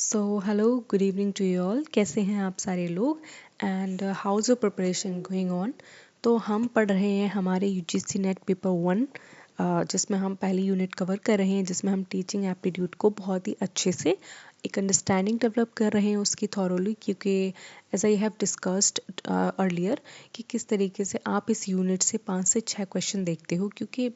So hello good evening to you all. कैसे हैं आप सारे लोग and how is your preparation going on. तो हम पढ़ रहे हैं हमारे यूजीसी नेट पेपर 1 जिसमें हम पहली यूनिट कवर कर रहे हैं, जिसमें हम टीचिंग एप्टीट्यूड को बहुत ही अच्छे से एक अंडरस्टैंडिंग डेवलप कर रहे हैं उसकी थॉरोली, क्योंकि as I have discussed earlier कि किस तरीके से आप इस यूनिट से 5 से 6 क्वेश्चन देखते हो, क्योंकि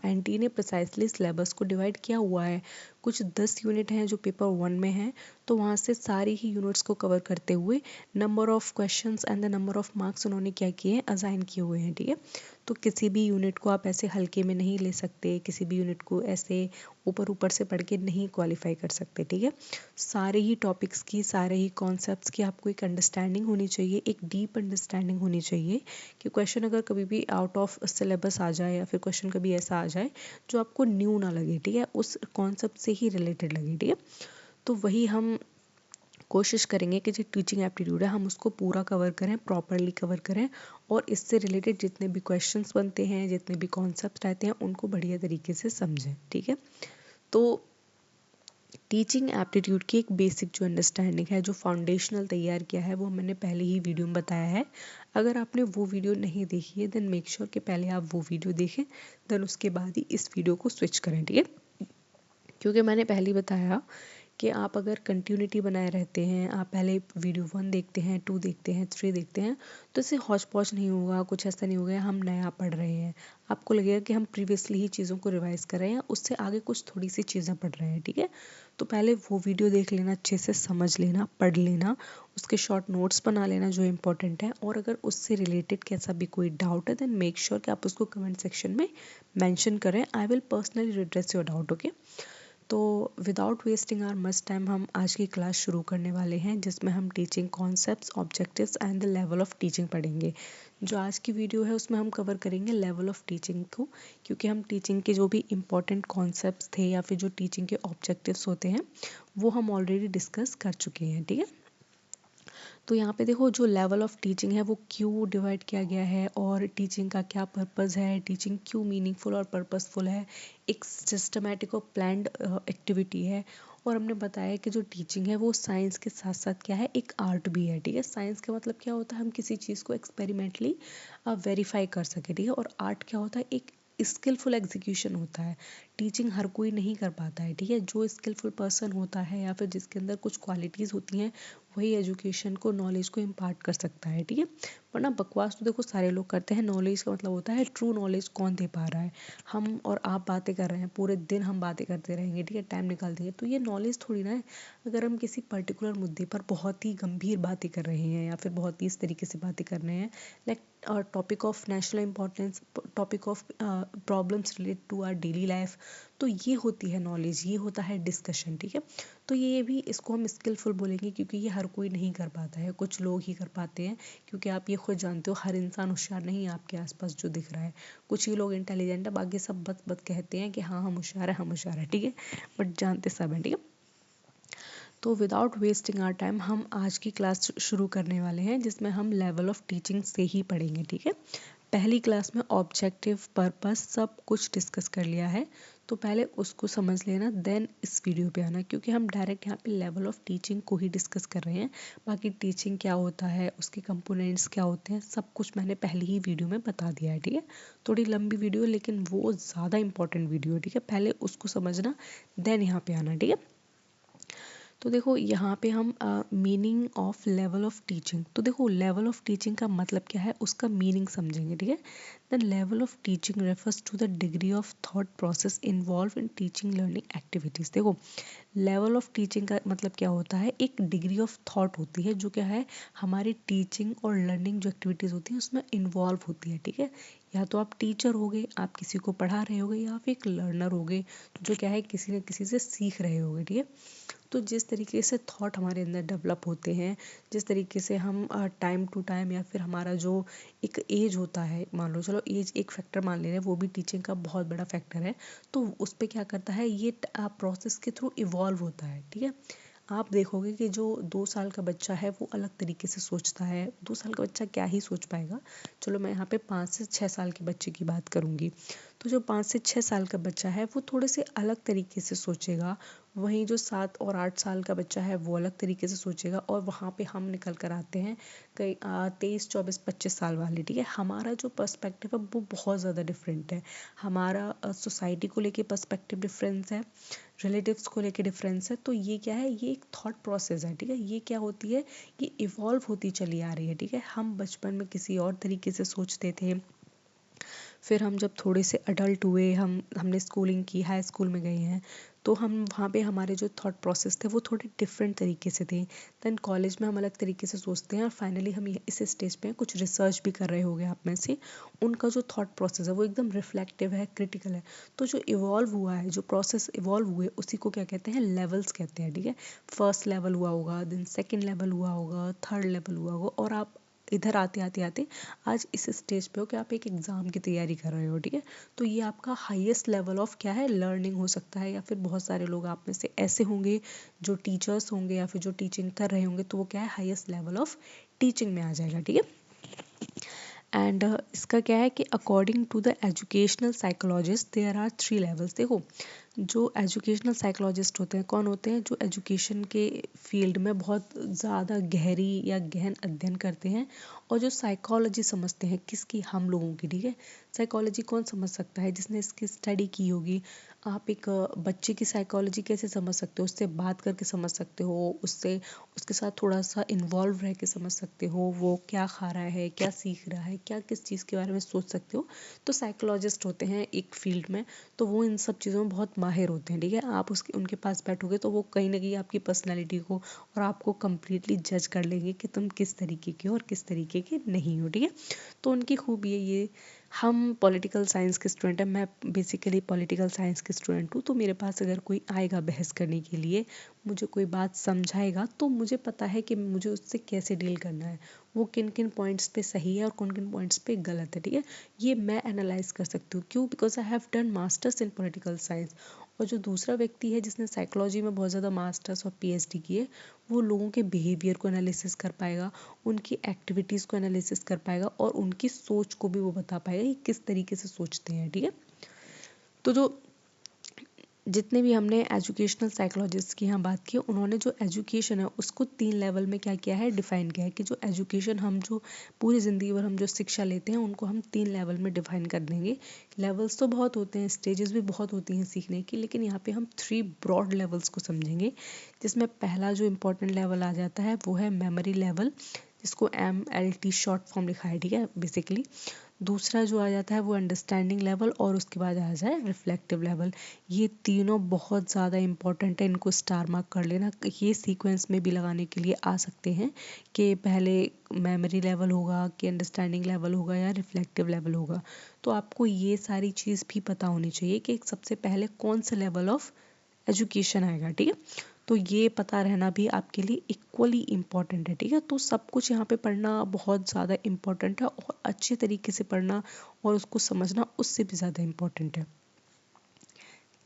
एनटी ने प्रिसाइसली सिलेबस को डिवाइड किया हुआ है। कुछ 10 यूनिट हैं जो पेपर 1 में हैं, तो वहाँ से सारी ही यूनिट्स को कवर करते हुए number of questions and the number of marks उन्होंने क्या किए हैं, असाइन किए हुए हैं। ठीक है, तो किसी भी यूनिट को आप ऐसे हल्के में नहीं ले सकते, किसी भी यूनिट को ऐसे ऊपर ऊपर से पढ़ के नहीं क्वालिफाई कर सकते। ठीक है, सारे ही टॉपिक्स की, सारे ही कॉन्सेप्ट्स की आपको एक अंडरस्टैंडिंग होनी चाहिए, एक डीप अंडरस्टैंडिंग होनी चाहिए कि क्वेश्चन अगर कभी भी आउट ऑफ सिलेबस आ जाए या फिर क्वेश्चन कभी ऐसा आ जाए जो आपको न्यू ना लगे, ठीक है, उस कॉन्सेप्ट से ही रिलेटेड लगे। ठीक है, तो वही हम कोशिश करेंगे कि जो टीचिंग एप्टीट्यूड है हम उसको पूरा कवर करें, प्रॉपरली कवर करें, और इससे रिलेटेड जितने भी क्वेश्चंस बनते हैं, जितने भी कॉन्सेप्ट रहते हैं, उनको बढ़िया तरीके से समझें। ठीक है, तो टीचिंग एप्टीट्यूड की एक बेसिक जो अंडरस्टैंडिंग है, जो फाउंडेशनल तैयार किया है, वो मैंने पहले ही वीडियो में बताया है। अगर आपने वो वीडियो नहीं देखी है देन मेक श्योर कि पहले आप वो वीडियो देखें, देन उसके बाद ही इस वीडियो को स्विच करें। ठीक है, क्योंकि मैंने पहले ही बताया कि आप अगर कंटिन्यूटी बनाए रहते हैं, आप पहले वीडियो 1 देखते हैं, 2 देखते हैं, 3 देखते हैं, तो इससे हौच पौच नहीं होगा, कुछ ऐसा नहीं होगा हम नया पढ़ रहे हैं। आपको लगेगा कि हम प्रीवियसली ही चीज़ों को रिवाइज कर रहे हैं, उससे आगे कुछ थोड़ी सी चीज़ें पढ़ रहे हैं। ठीक है, तो पहले वो वीडियो देख लेना, अच्छे से समझ लेना, पढ़ लेना, उसके शॉर्ट नोट्स बना लेना जो इंपॉर्टेंट है, और अगर उससे रिलेटेड कैसा भी कोई डाउट है देन मेक श्योर कि आप उसको कमेंट सेक्शन में मैंशन करें। I will personally redress your doubt. Okay, तो without wasting our much time हम आज की क्लास शुरू करने वाले हैं, जिसमें हम teaching concepts, objectives and the level of teaching पढ़ेंगे। जो आज की वीडियो है उसमें हम कवर करेंगे लेवल ऑफ टीचिंग को, क्योंकि हम टीचिंग के जो भी इम्पोर्टेंट कॉन्सेप्ट्स थे या फिर जो टीचिंग के ऑब्जेक्टिव्स होते हैं वो हम ऑलरेडी डिस्कस कर चुके हैं। ठीक है, तो यहाँ पे देखो जो लेवल ऑफ टीचिंग है वो क्यों डिवाइड किया गया है, और टीचिंग का क्या पर्पस है, टीचिंग क्यों मीनिंगफुल और पर्पसफुल है, एक सिस्टमेटिक और प्लान्ड एक्टिविटी है। और हमने बताया कि जो टीचिंग है वो साइंस के साथ साथ क्या है, एक आर्ट भी है। ठीक है, साइंस का मतलब क्या होता है, हम किसी चीज़ को एक्सपेरिमेंटली वेरीफाई कर सके। ठीक है, और आर्ट क्या होता है, एक स्किलफुल एग्जीक्यूशन होता है। टीचिंग हर कोई नहीं कर पाता है। ठीक है, जो स्किलफुल पर्सन होता है या फिर जिसके अंदर कुछ क्वालिटीज़ होती हैं वही एजुकेशन को, नॉलेज को इम्पार्ट कर सकता है। ठीक है, वरना बकवास तो देखो सारे लोग करते हैं। नॉलेज का मतलब होता है ट्रू नॉलेज कौन दे पा रहा है। हम और आप बातें कर रहे हैं, पूरे दिन हम बातें करते रहेंगे, ठीक है, टाइम निकाल देंगे, तो ये नॉलेज थोड़ी ना है। अगर हम किसी पर्टिकुलर मुद्दे पर बहुत ही गंभीर बातें कर रहे हैं या फिर बहुत ही इस तरीके से बातें कर रहे हैं, like topic of national importance, topic of problems related to our daily life, तो ये होती है नॉलेज, ये होता है डिस्कशन। ठीक है, तो ये भी, इसको हम स्किलफुल बोलेंगे, क्योंकि ये हर कोई नहीं कर पाता है, कुछ लोग ही कर पाते हैं। क्योंकि आप ये खुद जानते हो हर इंसान होशियार नहीं है आपके आसपास जो दिख रहा है। कुछ ही लोग इंटेलिजेंट है, बाकी सब बस बस कहते हैं कि हाँ हम होशियार है, हम होशियार है। ठीक है, बट जानते सब हैं। ठीक है, तो विदाउट वेस्टिंग आवर टाइम हम आज की क्लास शुरू करने वाले हैं, जिसमें हम लेवल ऑफ टीचिंग से ही पढ़ेंगे। ठीक है, पहली क्लास में ऑब्जेक्टिव, पर्पस सब कुछ डिस्कस कर लिया है, तो पहले उसको समझ लेना, देन इस वीडियो पे आना, क्योंकि हम डायरेक्ट यहाँ पे लेवल ऑफ टीचिंग को ही डिस्कस कर रहे हैं। बाकी टीचिंग क्या होता है, उसके कंपोनेंट्स क्या होते हैं, सब कुछ मैंने पहले ही वीडियो में बता दिया है। ठीक है, थोड़ी लंबी वीडियो लेकिन वो ज़्यादा इंपॉर्टेंट वीडियो है। ठीक है, पहले उसको समझना, देन यहाँ पे आना। ठीक है, तो देखो यहाँ पे हम meaning of level of teaching, तो देखो लेवल ऑफ टीचिंग का मतलब क्या है, उसका मीनिंग समझेंगे। ठीक है, the level of teaching refers to the degree of thought process involve in teaching learning activities. देखो लेवल ऑफ टीचिंग का मतलब क्या होता है, एक डिग्री ऑफ थॉट होती है जो क्या है, हमारी टीचिंग और लर्निंग जो एक्टिविटीज़ होती हैं उसमें इन्वॉल्व होती है। ठीक है, या तो आप टीचर होगे, आप किसी को पढ़ा रहे होगे, या आप एक लर्नर होगे जो क्या है, किसी न किसी से सीख रहे होगे। ठीक है, तो जिस तरीके से थॉट हमारे अंदर डेवलप होते हैं, जिस तरीके से हम टाइम टू टाइम, या फिर हमारा जो एक एज होता है, मान लो चलो एज एक फैक्टर मान ले रहे हैं, वो भी टीचिंग का बहुत बड़ा फैक्टर है, तो उस पर क्या करता है, ये प्रोसेस के थ्रू इवॉल्व होता है। ठीक है, आप देखोगे कि जो 2 साल का बच्चा है वो अलग तरीके से सोचता है। 2 साल का बच्चा क्या ही सोच पाएगा। चलो मैं यहाँ पे 5 से 6 साल के बच्चे की बात करूँगी। तो जो 5 से 6 साल का बच्चा है वो थोड़े से अलग तरीके से सोचेगा। वहीं जो 7 और 8 साल का बच्चा है वो अलग तरीके से सोचेगा। और वहाँ पे हम निकल कर आते हैं कई 23, 24, 25 साल वाले। ठीक है, हमारा जो पर्सपेक्टिव है वो बहुत ज़्यादा डिफरेंट है। हमारा सोसाइटी को लेके पर्सपेक्टिव डिफरेंस है, रिलेटिव्स को लेके डिफरेंस है। तो ये क्या है, ये एक थॉट प्रोसेस है। ठीक है, ये क्या होती है, ये इवॉल्व होती चली आ रही है। ठीक है, हम बचपन में किसी और तरीके से सोचते थे, फिर हम जब थोड़े से अडल्ट हुए, हमने स्कूलिंग की, हाई स्कूल में गए हैं, तो हम वहाँ पे हमारे जो थॉट प्रोसेस थे वो थोड़े डिफरेंट तरीके से थे। देन कॉलेज में हम अलग तरीके से सोचते हैं और फाइनली हम इस स्टेज पे कुछ रिसर्च भी कर रहे होंगे आप में से। उनका जो थॉट प्रोसेस है वो एकदम रिफ्लेक्टिव है, क्रिटिकल है। तो जो इवॉल्व हुआ है, जो प्रोसेस इवॉल्व हुए, उसी को क्या कहते हैं, लेवल्स कहते हैं। ठीक है, फर्स्ट लेवल हुआ होगा, देन सेकेंड लेवल हुआ होगा, थर्ड लेवल हुआ होगा, और आप इधर आते आते आते आज इस स्टेज पे हो कि आप एक एग्ज़ाम की तैयारी कर रहे हो। ठीक है, तो ये आपका हाईएस्ट लेवल ऑफ क्या है, लर्निंग हो सकता है। या फिर बहुत सारे लोग आप में से ऐसे होंगे जो टीचर्स होंगे या फिर जो टीचिंग कर रहे होंगे, तो वो क्या है, हाईएस्ट लेवल ऑफ टीचिंग में आ जाएगा। ठीक है, एंड इसका क्या है कि according to the educational psychologist there are 3 levels. देखो, जो एजुकेशनल साइकोलॉजिस्ट होते हैं, कौन होते हैं, जो एजुकेशन के फील्ड में बहुत ज़्यादा गहरी या गहन अध्ययन करते हैं और जो साइकोलॉजी समझते हैं, किसकी, हम लोगों की। ठीक है, साइकोलॉजी कौन समझ सकता है, जिसने इसकी स्टडी की होगी। आप एक बच्चे की साइकोलॉजी कैसे समझ सकते हो, उससे बात करके समझ सकते हो, उससे उसके साथ थोड़ा सा इन्वॉल्व रह के समझ सकते हो, वो क्या खा रहा है, क्या सीख रहा है, क्या किस चीज़ के बारे में सोच सकते हो। तो साइकोलॉजिस्ट होते हैं एक फील्ड में, तो वो इन सब चीज़ों में बहुत माहिर होते हैं। ठीक है, आप उसके उनके पास बैठोगे तो वो कहीं ना कहीं आपकी पर्सनैलिटी को और आपको कम्प्लीटली जज कर लेंगे कि तुम किस तरीके के हो और किस तरीके के नहीं हो। ठीक है, तो उनकी खूबी है ये। हम पॉलिटिकल साइंस के स्टूडेंट हैं, मैं बेसिकली पॉलिटिकल साइंस की स्टूडेंट हूँ। तो मेरे पास अगर कोई आएगा बहस करने के लिए, मुझे कोई बात समझाएगा, तो मुझे पता है कि मुझे उससे कैसे डील करना है, वो किन किन पॉइंट्स पे सही है और किन किन पॉइंट्स पे गलत है। ठीक है, ये मैं एनालाइज कर सकती हूँ। क्यों? Because I have done masters in political science. और जो दूसरा व्यक्ति है जिसने साइकोलॉजी में बहुत ज़्यादा मास्टर्स और पीएचडी की है, वो लोगों के बिहेवियर को एनालिसिस कर पाएगा, उनकी एक्टिविटीज़ को एनालिसिस कर पाएगा और उनकी सोच को भी वो बता पाएगा कि किस तरीके से सोचते हैं। ठीक है, तो जो जितने भी हमने एजुकेशनल साइकोलॉजिस्ट की यहाँ बात की, उन्होंने जो एजुकेशन है उसको 3 लेवल में क्या किया है, डिफाइन किया है। कि जो एजुकेशन, हम जो पूरी ज़िंदगी भर हम जो शिक्षा लेते हैं, उनको हम 3 लेवल में डिफाइन कर देंगे। लेवल्स तो बहुत होते हैं, स्टेजेस भी बहुत होती हैं सीखने की, लेकिन यहाँ पे हम 3 ब्रॉड लेवल्स को समझेंगे। जिसमें पहला जो इम्पोर्टेंट लेवल आ जाता है वो है मेमोरी लेवल, जिसको MLT शॉर्ट फॉर्म लिखा है। ठीक है, बेसिकली दूसरा जो आ जाता है वो अंडरस्टैंडिंग लेवल, और उसके बाद आ जाए रिफ्लेक्टिव लेवल। ये तीनों बहुत ज़्यादा इंपॉर्टेंट है, इनको स्टार मार्क कर लेना। ये सीक्वेंस में भी लगाने के लिए आ सकते हैं कि पहले मेमोरी लेवल होगा, कि अंडरस्टैंडिंग लेवल होगा, या रिफ्लेक्टिव लेवल होगा। तो आपको ये सारी चीज़ भी पता होनी चाहिए कि सबसे पहले कौन सा लेवल ऑफ एजुकेशन आएगा। ठीक है, तो ये पता रहना भी आपके लिए इक्वली इम्पॉर्टेंट है। ठीक है, तो सब कुछ यहाँ पे पढ़ना बहुत ज़्यादा इम्पॉर्टेंट है, और अच्छे तरीके से पढ़ना और उसको समझना उससे भी ज़्यादा इम्पॉर्टेंट है।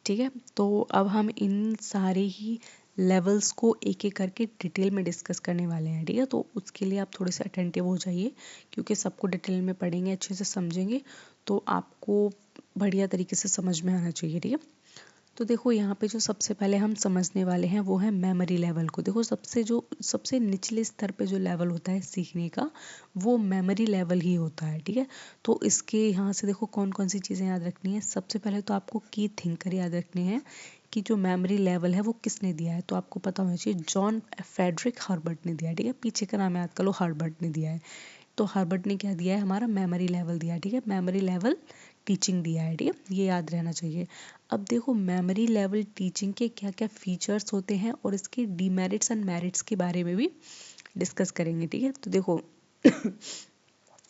ठीक है, तो अब हम इन सारे ही लेवल्स को एक एक करके डिटेल में डिस्कस करने वाले हैं। ठीक है, तो उसके लिए आप थोड़े से अटेंटिव हो जाइए, क्योंकि सबको डिटेल में पढ़ेंगे, अच्छे से समझेंगे, तो आपको बढ़िया तरीके से समझ में आना चाहिए। ठीक है, तो देखो यहाँ पे जो सबसे पहले हम समझने वाले हैं वो है मेमोरी लेवल को। देखो, सबसे निचले स्तर पे जो लेवल होता है सीखने का, वो मेमोरी लेवल ही होता है। ठीक है, तो इसके यहाँ से देखो कौन कौन सी चीज़ें याद रखनी है। सबसे पहले तो आपको की थिंकर याद रखने हैं, कि जो मेमोरी लेवल है वो किसने दिया है। तो आपको पता होना चाहिए, जॉन फ्रेडरिक हर्बर्ट ने दिया है। ठीक है, पीछे का नाम याद कर लो, हर्बर्ट ने दिया है। तो हर्बर्ट ने क्या दिया है, हमारा मेमोरी लेवल दिया है। ठीक है, मेमोरी लेवल टीचिंग दिया है। ठीक है, ये याद रहना चाहिए। अब देखो, मेमोरी लेवल टीचिंग के क्या क्या फीचर्स होते हैं और इसके डीमेरिट्स एंड मेरिट्स के बारे में भी डिस्कस करेंगे। ठीक है, तो देखो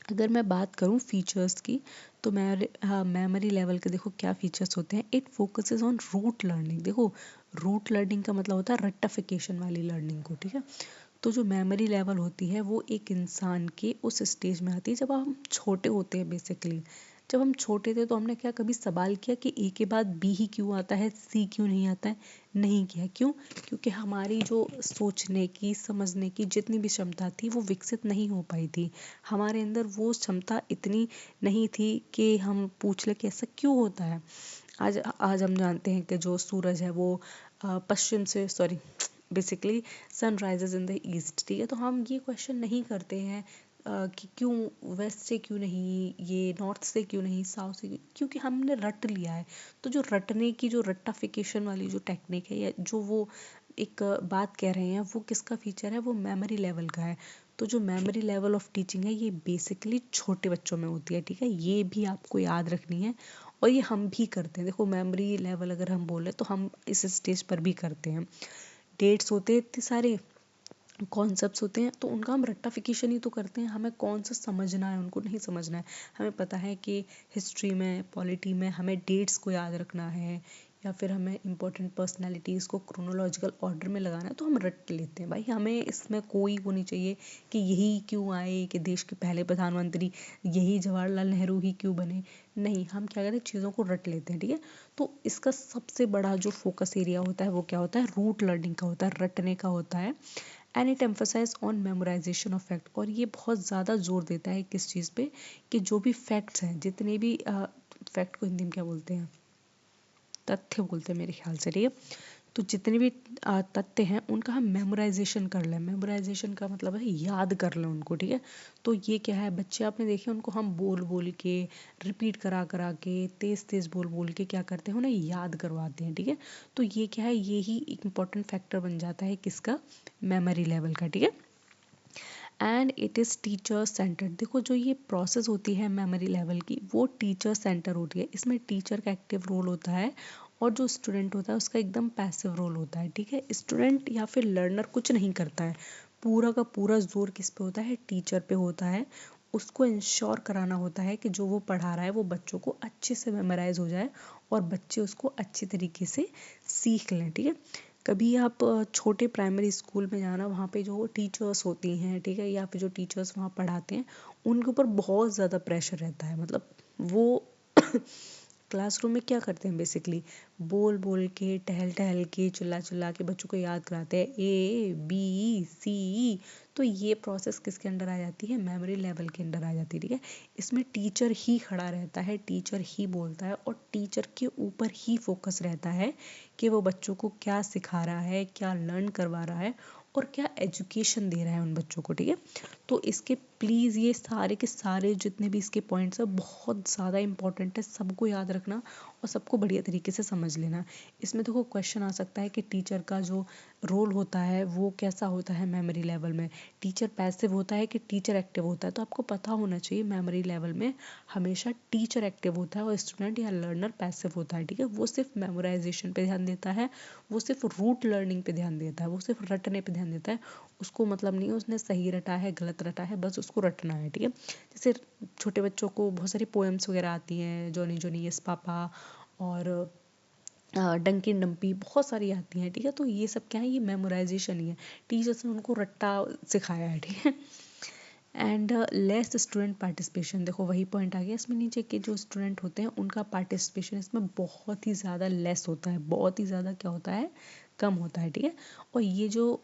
अगर मैं बात करूं फीचर्स की, तो मेमोरी लेवल के देखो क्या फीचर्स होते हैं। It focuses on rote learning. देखो, रूट लर्निंग का मतलब होता है रट्टाफिकेशन वाली लर्निंग को। ठीक है, तो जो मेमोरी लेवल होती है वो एक इंसान के उस स्टेज में आती है जब हम छोटे होते हैं बेसिकली। जब हम छोटे थे तो हमने क्या कभी सवाल किया कि ए के बाद बी ही क्यों आता है, सी क्यों नहीं आता है? नहीं किया। क्यों? क्योंकि हमारी जो सोचने की, समझने की जितनी भी क्षमता थी वो विकसित नहीं हो पाई थी। हमारे अंदर वो क्षमता इतनी नहीं थी कि हम पूछ लें कि ऐसा क्यों होता है। आज आज हम जानते हैं कि जो सूरज है वो पश्चिम से, sorry, basically sun rises in the east, ठीक है। तो हम ये क्वेश्चन नहीं करते हैं कि क्यों वेस्ट से क्यों नहीं, ये नॉर्थ से क्यों नहीं, साउथ से क्यों, क्योंकि हमने रट लिया है। तो जो रटने की, जो रट्टाफिकेशन वाली जो टेक्निक है, या जो वो एक बात कह रहे हैं, वो किसका फीचर है? वो मेमोरी लेवल का है। तो जो मेमोरी लेवल ऑफ टीचिंग है ये बेसिकली छोटे बच्चों में होती है, ठीक है। ये भी आपको याद रखनी है और ये हम भी करते हैं। देखो, मेमोरी लेवल अगर हम बोले तो हम इस स्टेज पर भी करते हैं। डेट्स होते हैं इतने सारे, कॉन्सेप्ट्स होते हैं, तो उनका हम रट्टाफिकेशन ही तो करते हैं। हमें कौन सा समझना है, उनको नहीं समझना है। हमें पता है कि हिस्ट्री में, पॉलिटी में हमें डेट्स को याद रखना है, या फिर हमें इंपॉर्टेंट पर्सनालिटीज़ को क्रोनोलॉजिकल ऑर्डर में लगाना है, तो हम रट लेते हैं। भाई हमें इसमें कोई वो नहीं चाहिए कि यही क्यों आए, कि देश के पहले प्रधानमंत्री यही जवाहरलाल नेहरू ही क्यों बने। नहीं, हम क्या करते हैं, चीज़ों को रट लेते हैं, ठीक है। तो इसका सबसे बड़ा जो फोकस एरिया होता है वो क्या होता है? रूट लर्निंग का होता है, रटने का होता है। And it emphasise on memorisation of fact. और ये बहुत ज़्यादा जोर देता है किस चीज़ पे? कि जो भी फैक्ट्स हैं, जितने भी फैक्ट को हिंदी में क्या बोलते हैं? तथ्य बोलते हैं मेरे ख्याल से, ठीक है। तो जितने भी तथ्य हैं उनका हम मेमोराइजेशन कर लें। मेमोराइजेशन का मतलब है याद कर लें उनको, ठीक है। तो ये क्या है, बच्चे आपने देखे उनको हम बोल बोल के, रिपीट करा करा के, तेज तेज बोल बोल के क्या करते हैं, उन्हें याद करवाते हैं, ठीक है। तो ये क्या है, ये ही एक इम्पॉर्टेंट फैक्टर बन जाता है किसका? मेमोरी लेवल का, ठीक है। And it is teacher centred. देखो, जो ये प्रोसेस होती है मेमोरी लेवल की, वो टीचर सेंटर होती है। इसमें टीचर का एक्टिव रोल होता है और जो स्टूडेंट होता है उसका एकदम पैसिव रोल होता है, ठीक है। स्टूडेंट या फिर लर्नर कुछ नहीं करता है, पूरा का पूरा जोर किस पे होता है? टीचर पे होता है। उसको इंश्योर कराना होता है कि जो वो पढ़ा रहा है वो बच्चों को अच्छे से मेमोराइज हो जाए और बच्चे उसको अच्छे तरीके से सीख लें, ठीक है। कभी आप छोटे प्राइमरी स्कूल में जाना, वहाँ पे जो टीचर्स होती हैं, ठीक है, या फिर जो टीचर्स वहाँ पढ़ाते हैं, उनके ऊपर बहुत ज़्यादा प्रेशर रहता है। मतलब वो क्लासरूम में क्या करते हैं, बेसिकली बोल बोल के, टहल टहल के, चिल्ला चिल्ला के बच्चों को याद कराते हैं, ए बी सी। तो ये प्रोसेस किसके अंडर आ जाती है? मेमोरी लेवल के अंडर आ जाती है, ठीक है। इसमें टीचर ही खड़ा रहता है, टीचर ही बोलता है और टीचर के ऊपर ही फोकस रहता है कि वो बच्चों को क्या सिखा रहा है, क्या लर्न करवा रहा है और क्या एजुकेशन दे रहा है उन बच्चों को, ठीक है। तो इसके प्लीज़ ये सारे के सारे जितने भी इसके पॉइंट्स हैं बहुत ज़्यादा इंपॉर्टेंट है, सबको याद रखना और सबको बढ़िया तरीके से समझ लेना। इसमें देखो क्वेश्चन आ सकता है कि टीचर का जो रोल होता है वो कैसा होता है मेमोरी लेवल में। टीचर पैसिव होता है कि टीचर एक्टिव होता है? तो आपको पता होना चाहिए मेमोरी लेवल में हमेशा टीचर एक्टिव होता है और स्टूडेंट या लर्नर पैसिव होता है, ठीक है। वो सिर्फ मेमोराइजेशन पे ध्यान देता है, वो सिर्फ रूट लर्निंग पे ध्यान देता है, वो सिर्फ रटने पे ध्यान देता है। उसको मतलब नहीं है उसने सही रटा है गलत रटा है, बस उसको रटना है, ठीक है। जैसे छोटे बच्चों को बहुत सारी पोएम्स वगैरह आती हैं, जॉनी जॉनी यस पापा और डंकिन डंपी, बहुत सारी आती हैं, ठीक है। तो ये सब क्या है, ये मेमोराइजेशन ही है, टीचर्स ने उनको रट्टा सिखाया है, ठीक है। And less student participation. देखो वही पॉइंट आ गया इसमें नीचे के, जो स्टूडेंट होते हैं उनका पार्टिसिपेशन इसमें बहुत ही ज़्यादा लेस होता है, बहुत ही ज़्यादा क्या होता है, कम होता है, ठीक है। और ये जो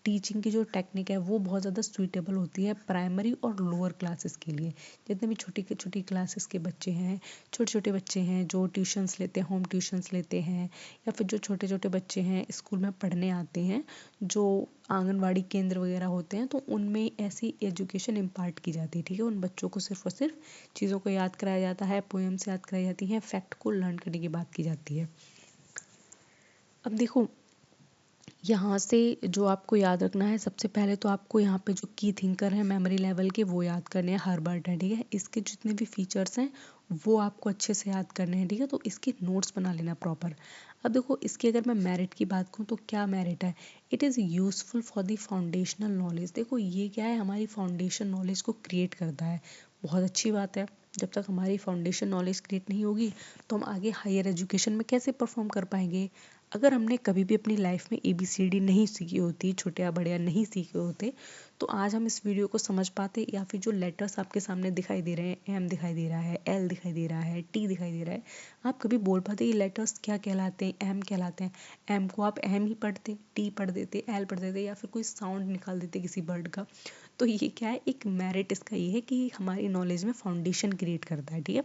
टीचिंग की जो टेक्निक है वो बहुत ज़्यादा सूटेबल होती है प्राइमरी और लोअर क्लासेस के लिए। जितने भी छोटी छोटी क्लासेस के बच्चे हैं, छोटे छोटे बच्चे हैं जो ट्यूशन्स लेते हैं, होम ट्यूशन्स लेते हैं, या फिर जो छोटे छोटे बच्चे हैं स्कूल में पढ़ने आते हैं, जो आंगनवाड़ी केंद्र वगैरह होते हैं, तो उनमें ऐसी एजुकेशन इम्पार्ट की जाती है, ठीक है। उन बच्चों को सिर्फ और सिर्फ चीज़ों को याद कराया जाता है, पोएम्स याद कराई जाती हैं, फैक्ट को लर्न करने की बात की जाती है। अब देखो, यहाँ से जो आपको याद रखना है, सबसे पहले तो आपको यहाँ पे जो की थिंकर हैं मेमोरी लेवल के वो याद करने हैं, हर्बर्ट है, ठीक है। इसके जितने भी फीचर्स हैं वो आपको अच्छे से याद करने हैं, ठीक है। तो इसके नोट्स बना लेना प्रॉपर। अब देखो, इसकी अगर मैं मेरिट की बात करूँ तो क्या मेरिट है? It is useful for the foundational knowledge. देखो ये क्या है, हमारी फाउंडेशन नॉलेज को क्रिएट करता है, बहुत अच्छी बात है। जब तक हमारी फाउंडेशन नॉलेज क्रिएट नहीं होगी तो हम आगे हायर एजुकेशन में कैसे परफॉर्म कर पाएंगे? अगर हमने कभी भी अपनी लाइफ में ABCD नहीं सीखी होती, छोटे या बड़े या नहीं सीखे होते, तो आज हम इस वीडियो को समझ पाते, या फिर जो लेटर्स आपके सामने दिखाई दे रहे हैं, M दिखाई दे रहा है, L दिखाई दे रहा है, T दिखाई दे रहा है, आप कभी बोल पाते ये लेटर्स क्या कहलाते हैं, M कहलाते हैं। M को आप M ही पढ़ते, T पढ़ देते, L पढ़ देते, या फिर कोई साउंड निकाल देते किसी वर्ड का। तो ये क्या है, एक मेरिट इसका ये है कि हमारी नॉलेज में फाउंडेशन क्रिएट करता है। ठीक है,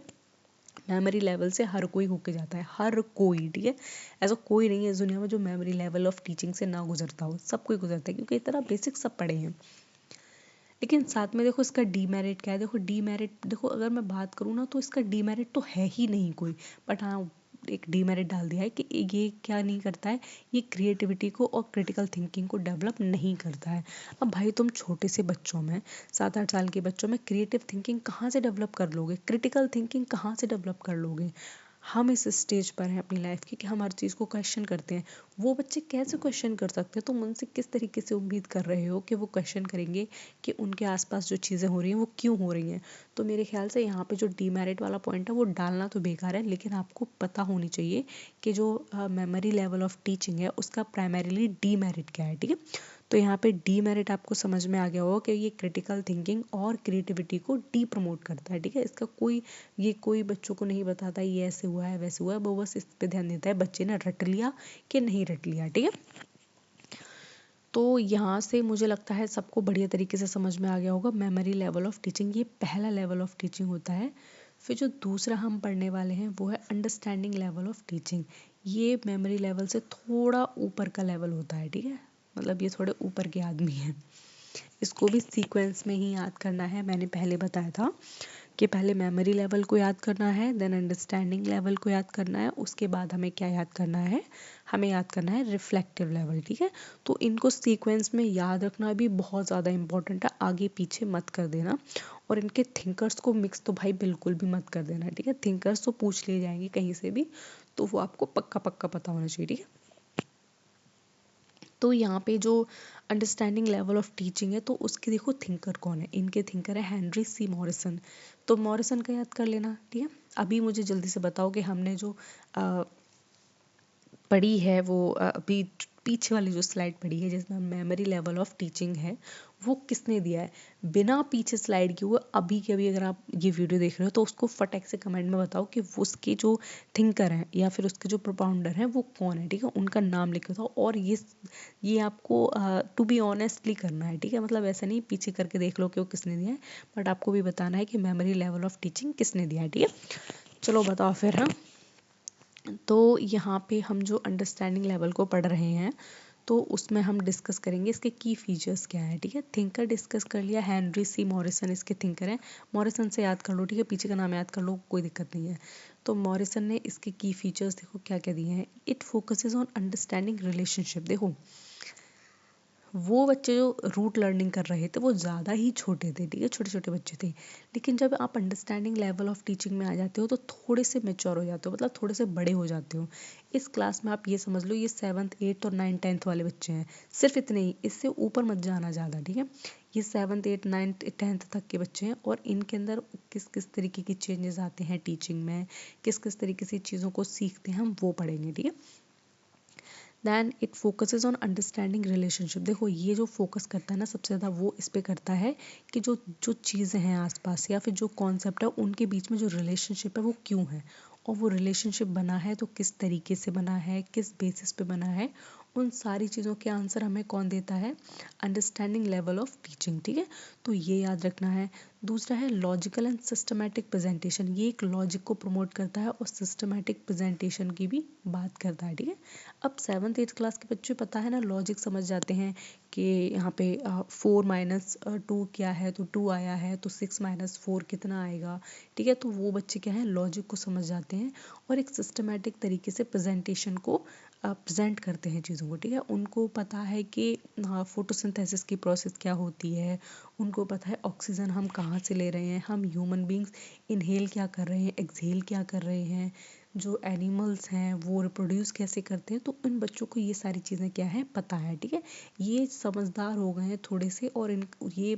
मेमोरी लेवल से हर कोई होके जाता है, हर कोई। ठीक है, ऐसा कोई नहीं है इस दुनिया में जो मेमोरी लेवल ऑफ टीचिंग से ना गुजरता हो, सब कोई गुजरता है, क्योंकि इतना बेसिक सब पढ़े हैं। लेकिन साथ में देखो इसका डीमेरिट क्या है। देखो डीमेरिट, देखो अगर मैं बात करूँ ना, तो इसका डीमेरिट तो है ही नहीं कोई, बट हाँ एक डीमेरिट डाल दिया है कि ये क्या नहीं करता है, ये क्रिएटिविटी को और क्रिटिकल थिंकिंग को डेवलप नहीं करता है। अब भाई तुम छोटे से बच्चों में, 7-8 साल के बच्चों में क्रिएटिव थिंकिंग कहाँ से डेवलप कर लोगे, क्रिटिकल थिंकिंग कहाँ से डेवलप कर लोगे। हम इस स्टेज पर हैं अपनी लाइफ की कि हम हर चीज़ को क्वेश्चन करते हैं। वो बच्चे कैसे क्वेश्चन कर सकते हैं, तुम उनसे किस तरीके से उम्मीद कर रहे हो कि वो क्वेश्चन करेंगे कि उनके आसपास जो चीज़ें हो रही हैं वो क्यों हो रही हैं। तो मेरे ख्याल से यहाँ पे जो डीमेरिट वाला पॉइंट है वो डालना तो बेकार है, लेकिन आपको पता होनी चाहिए कि जो मेमोरी लेवल ऑफ टीचिंग है उसका प्राइमरीली डीमेरिट क्या है। ठीक है, तो यहाँ पे डीमेरिट आपको समझ में आ गया होगा कि ये क्रिटिकल थिंकिंग और क्रिएटिविटी को डी प्रमोट करता है। ठीक है, इसका कोई बच्चों को नहीं बताता ये ऐसे हुआ है वैसे हुआ है, वो बस इस पे ध्यान देता है बच्चे ने रट लिया कि नहीं रट लिया। ठीक है, तो यहाँ से मुझे लगता है सबको बढ़िया तरीके से समझ में आ गया होगा मेमोरी लेवल ऑफ टीचिंग, ये पहला लेवल ऑफ टीचिंग होता है। फिर जो दूसरा हम पढ़ने वाले हैं वो है अंडरस्टैंडिंग लेवल ऑफ टीचिंग। ये मेमोरी लेवल से थोड़ा ऊपर का लेवल होता है। ठीक है, मतलब ये थोड़े ऊपर के आदमी हैं। इसको भी सीक्वेंस में ही याद करना है, मैंने पहले बताया था कि पहले मेमोरी लेवल को याद करना है, देन अंडरस्टैंडिंग लेवल को याद करना है, उसके बाद हमें क्या याद करना है, हमें याद करना है रिफ्लेक्टिव लेवल। ठीक है, तो इनको सीक्वेंस में याद रखना भी बहुत ज़्यादा इंपॉर्टेंट है, आगे पीछे मत कर देना। और इनके थिंकर्स को मिक्स तो भाई बिल्कुल भी मत कर देना। ठीक है, थिंकर्स तो पूछ लिए जाएंगे कहीं से भी, तो वो आपको पक्का पक्का पता होना चाहिए। ठीक है, तो यहाँ पे जो अंडरस्टैंडिंग लेवल ऑफ टीचिंग है, तो उसके देखो थिंकर कौन है, इनके थिंकर है हेनरी सी मॉरिसन। तो मॉरिसन का याद कर लेना। ठीक है, अभी मुझे जल्दी से बताओ कि हमने जो पढ़ी है वो अभी पीछे वाली जो स्लाइड पढ़ी है जिसमें मेमोरी लेवल ऑफ टीचिंग है, वो किसने दिया है। बिना पीछे स्लाइड किए हुए अभी के अभी अगर आप ये वीडियो देख रहे हो तो उसको फटाक से कमेंट में बताओ कि उसके जो थिंकर हैं या फिर उसके जो प्रोपाउंडर हैं वो कौन है। ठीक है, उनका नाम लिख के बताओ। और ये आपको टू बी ऑनेस्टली करना है। ठीक है, मतलब ऐसा नहीं पीछे करके देख लो कि वो किसने दिया है, बट आपको भी बताना है कि मेमोरी लेवल ऑफ टीचिंग किसने दिया है। ठीक है, चलो बताओ फिर। हाँ, तो यहाँ पे हम जो अंडरस्टैंडिंग लेवल को पढ़ रहे हैं, तो उसमें हम डिस्कस करेंगे इसके की फीचर्स क्या है। ठीक है, थिंकर डिस्कस कर लिया, हेनरी सी मॉरिसन इसके थिंकर हैं। मॉरिसन से याद कर लो, ठीक है, पीछे का नाम याद कर लो, कोई दिक्कत नहीं है। तो मॉरिसन ने इसके की फीचर्स देखो क्या क्या दिए हैं। It focuses on understanding relationship. देखो वो बच्चे जो रूट लर्निंग कर रहे थे वो ज़्यादा ही छोटे थे। ठीक है, छोटे छोटे बच्चे थे, लेकिन जब आप अंडरस्टैंडिंग लेवल ऑफ टीचिंग में आ जाते हो तो थोड़े से मेच्योर हो जाते हो, मतलब थोड़े से बड़े हो जाते हो। इस क्लास में आप ये समझ लो ये 7th 8th और 9th 10th वाले बच्चे हैं, सिर्फ इतने ही, इससे ऊपर मत जाना ज़्यादा। ठीक है, ये 7th 8th 9th 10th तक के बच्चे हैं, और इनके अंदर किस किस तरीके की चेंजेस आते हैं टीचिंग में, किस किस तरीके से चीज़ों को सीखते हैं, हम वो पढ़ेंगे। ठीक है, then it focuses on understanding relationship. देखो ये जो फोकस करता है ना सबसे ज़्यादा, वो इस पे करता है कि जो जो चीज़ें हैं आसपास या फिर जो कॉन्सेप्ट है उनके बीच में जो रिलेशनशिप है वो क्यों है, और वो रिलेशनशिप बना है तो किस तरीके से बना है, किस बेसिस पे बना है, उन सारी चीज़ों के आंसर हमें कौन देता है, अंडरस्टैंडिंग लेवल ऑफ टीचिंग। ठीक है, तो ये याद रखना है। दूसरा है लॉजिकल एंड सिस्टमैटिक प्रेजेंटेशन। ये एक लॉजिक को प्रमोट करता है और सिस्टमैटिक प्रेजेंटेशन की भी बात करता है। ठीक है, अब 7th 8th क्लास के बच्चे पता है ना, लॉजिक समझ जाते हैं कि यहाँ पे 4 - 2 क्या है, तो 2 आया है तो 6 - 4 कितना आएगा। ठीक है, तो वो बच्चे क्या है, लॉजिक को समझ जाते हैं और एक सिस्टमैटिक तरीके से प्रेजेंटेशन को प्रेजेंट करते हैं चीज़ों को। ठीक है, उनको पता है कि हाँ फोटोसिंथेसिस की प्रोसेस क्या होती है, उनको पता है ऑक्सीजन हम कहाँ से ले रहे हैं, हम ह्यूमन बींग्स इनहेल क्या कर रहे हैं, एक्सहेल क्या कर रहे हैं, जो एनिमल्स हैं वो रिप्रोड्यूस कैसे करते हैं। तो इन बच्चों को ये सारी चीज़ें क्या है पता है। ठीक है, ये समझदार हो गए हैं थोड़े से, और ये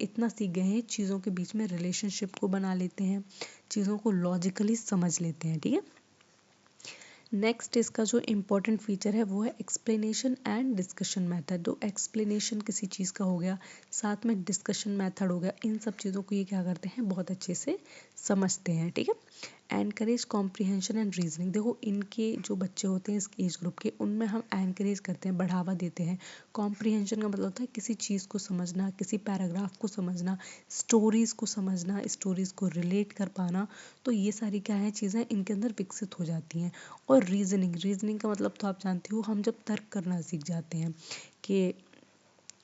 इतना सीख गए हैं चीज़ों के बीच में रिलेशनशिप को बना लेते हैं, चीज़ों को लॉजिकली समझ लेते हैं। ठीक है, नेक्स्ट इसका जो इम्पोर्टेंट फीचर है वो है एक्सप्लेनेशन एंड डिस्कशन मेथड। तो एक्सप्लेनेशन किसी चीज़ का हो गया, साथ में डिस्कशन मेथड हो गया, इन सब चीज़ों को ये क्या करते हैं, बहुत अच्छे से समझते हैं, ठीक है। Encourage comprehension and reasoning. देखो इनके जो बच्चे होते हैं इस एज ग्रुप के, उनमें हम एनकरेज करते हैं, बढ़ावा देते हैं। कॉम्प्रिहेंशन का मतलब होता है किसी चीज़ को समझना, किसी पैराग्राफ को समझना, स्टोरीज़ को समझना, स्टोरीज़ को रिलेट कर पाना। तो ये सारी क्या है चीज़ें इनके अंदर विकसित हो जाती हैं। और रीजनिंग का मतलब तो आप जानते हो, हम जब तर्क करना सीख जाते हैं कि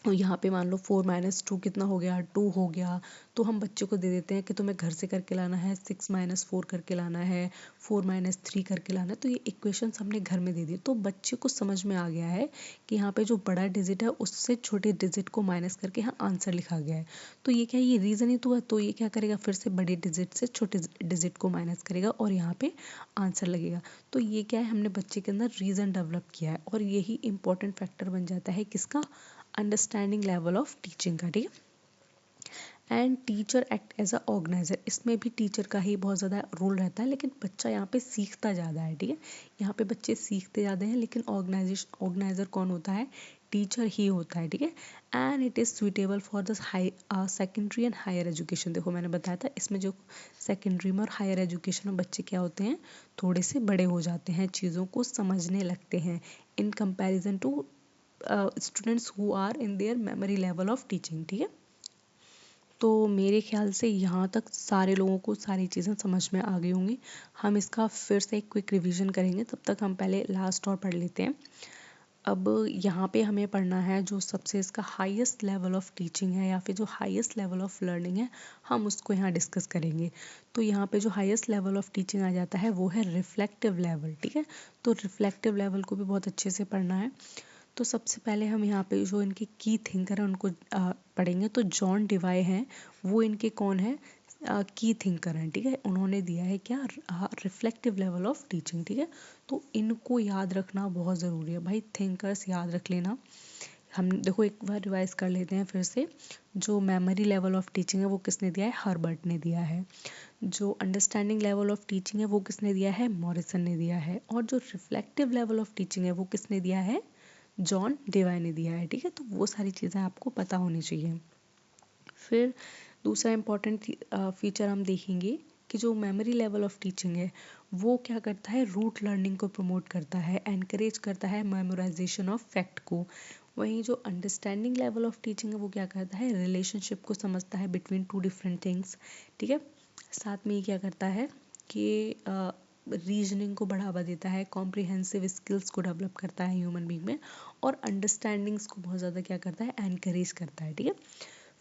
यहाँ पे मान लो 4 - 2 कितना हो गया, 2 हो गया, तो हम बच्चे को दे देते हैं कि तुम्हें घर से करके लाना है, 6 - 4 करके लाना है, 4 - 3 करके लाना है। तो ये इक्वेशंस हमने घर में दे दी, तो बच्चे को समझ में आ गया है कि यहाँ पे जो बड़ा डिजिट है उससे छोटे डिजिट को माइनस करके यहाँ आंसर लिखा गया है। तो ये क्या है, ये रीज़न ही तो है, तो ये क्या करेगा, फिर से बड़े डिजिट से छोटे डिजिट को माइनस करेगा और यहाँ पे आंसर लगेगा। तो ये क्या है, हमने बच्चे के अंदर रीज़न डेवलप किया है, और यही इंपॉर्टेंट फैक्टर बन जाता है किसका, अंडरस्टैंडिंग लेवल ऑफ टीचिंग का, ठीक है। And teacher act as a organiser, इसमें भी टीचर का ही बहुत ज़्यादा रोल रहता है, लेकिन बच्चा यहाँ पे सीखता ज़्यादा है, ठीक है। यहाँ पे बच्चे सीखते ज़्यादा हैं, लेकिन ऑर्गेनाइजर कौन होता है, टीचर ही होता है, ठीक है। And it is suitable for the secondary and higher education. देखो मैंने बताया था, इसमें जो सेकेंडरी में और हायर एजुकेशन में बच्चे क्या होते हैं, थोड़े से बड़े हो जाते हैं, चीज़ों को समझने लगते हैं, in comparison to students who are in their memory level of teaching, ठीक है। तो मेरे ख्याल से यहाँ तक सारे लोगों को सारी चीज़ें समझ में आ गई होंगी। हम इसका फिर से एक क्विक रिवीजन करेंगे, तब तक हम पहले लास्ट और पढ़ लेते हैं। अब यहाँ पे हमें पढ़ना है जो सबसे इसका हाईएस्ट लेवल ऑफ टीचिंग है, या फिर जो हाईएस्ट लेवल ऑफ लर्निंग है, हम उसको यहाँ डिस्कस करेंगे। तो यहाँ पे जो हाईएस्ट लेवल ऑफ टीचिंग आ जाता है वो है रिफ्लेक्टिव लेवल, ठीक है। तो रिफ्लेक्टिव लेवल को भी बहुत अच्छे से पढ़ना है। तो सबसे पहले हम यहाँ पे जो इनके की थिंकर हैं उनको पढ़ेंगे। तो जॉन डिवाई हैं, वो इनके कौन है, की थिंकर हैं, ठीक है। उन्होंने दिया है क्या, रिफ्लेक्टिव लेवल ऑफ टीचिंग, ठीक है। तो इनको याद रखना बहुत ज़रूरी है भाई, थिंकर्स याद रख लेना। हम देखो एक बार रिवाइज कर लेते हैं फिर से। जो मेमोरी लेवल ऑफ टीचिंग है वो किसने दिया है, हर्बर्ट ने दिया है। जो अंडरस्टैंडिंग लेवल ऑफ टीचिंग है वो किसने दिया है, मॉरिसन ने दिया है। और जो रिफ्लेक्टिव लेवल ऑफ टीचिंग है वो किसने दिया है, जॉन डिवाई ने दिया है, ठीक है। तो वो सारी चीज़ें आपको पता होनी चाहिए। फिर दूसरा इम्पॉर्टेंट फीचर हम देखेंगे कि जो मेमोरी लेवल ऑफ टीचिंग है वो क्या करता है, रूट लर्निंग को प्रमोट करता है, एनकरेज करता है मेमोराइजेशन ऑफ फैक्ट को। वहीं जो अंडरस्टैंडिंग लेवल ऑफ टीचिंग है वो क्या करता है, रिलेशनशिप को समझता है बिटवीन टू डिफरेंट थिंग्स, ठीक है। साथ में ये क्या करता है कि रीजनिंग को बढ़ावा देता है, कॉम्प्रिहेंसिव स्किल्स को डेवलप करता है ह्यूमन बीइंग में, और अंडरस्टैंडिंग्स को बहुत ज़्यादा क्या करता है, एनकरेज करता है, ठीक है।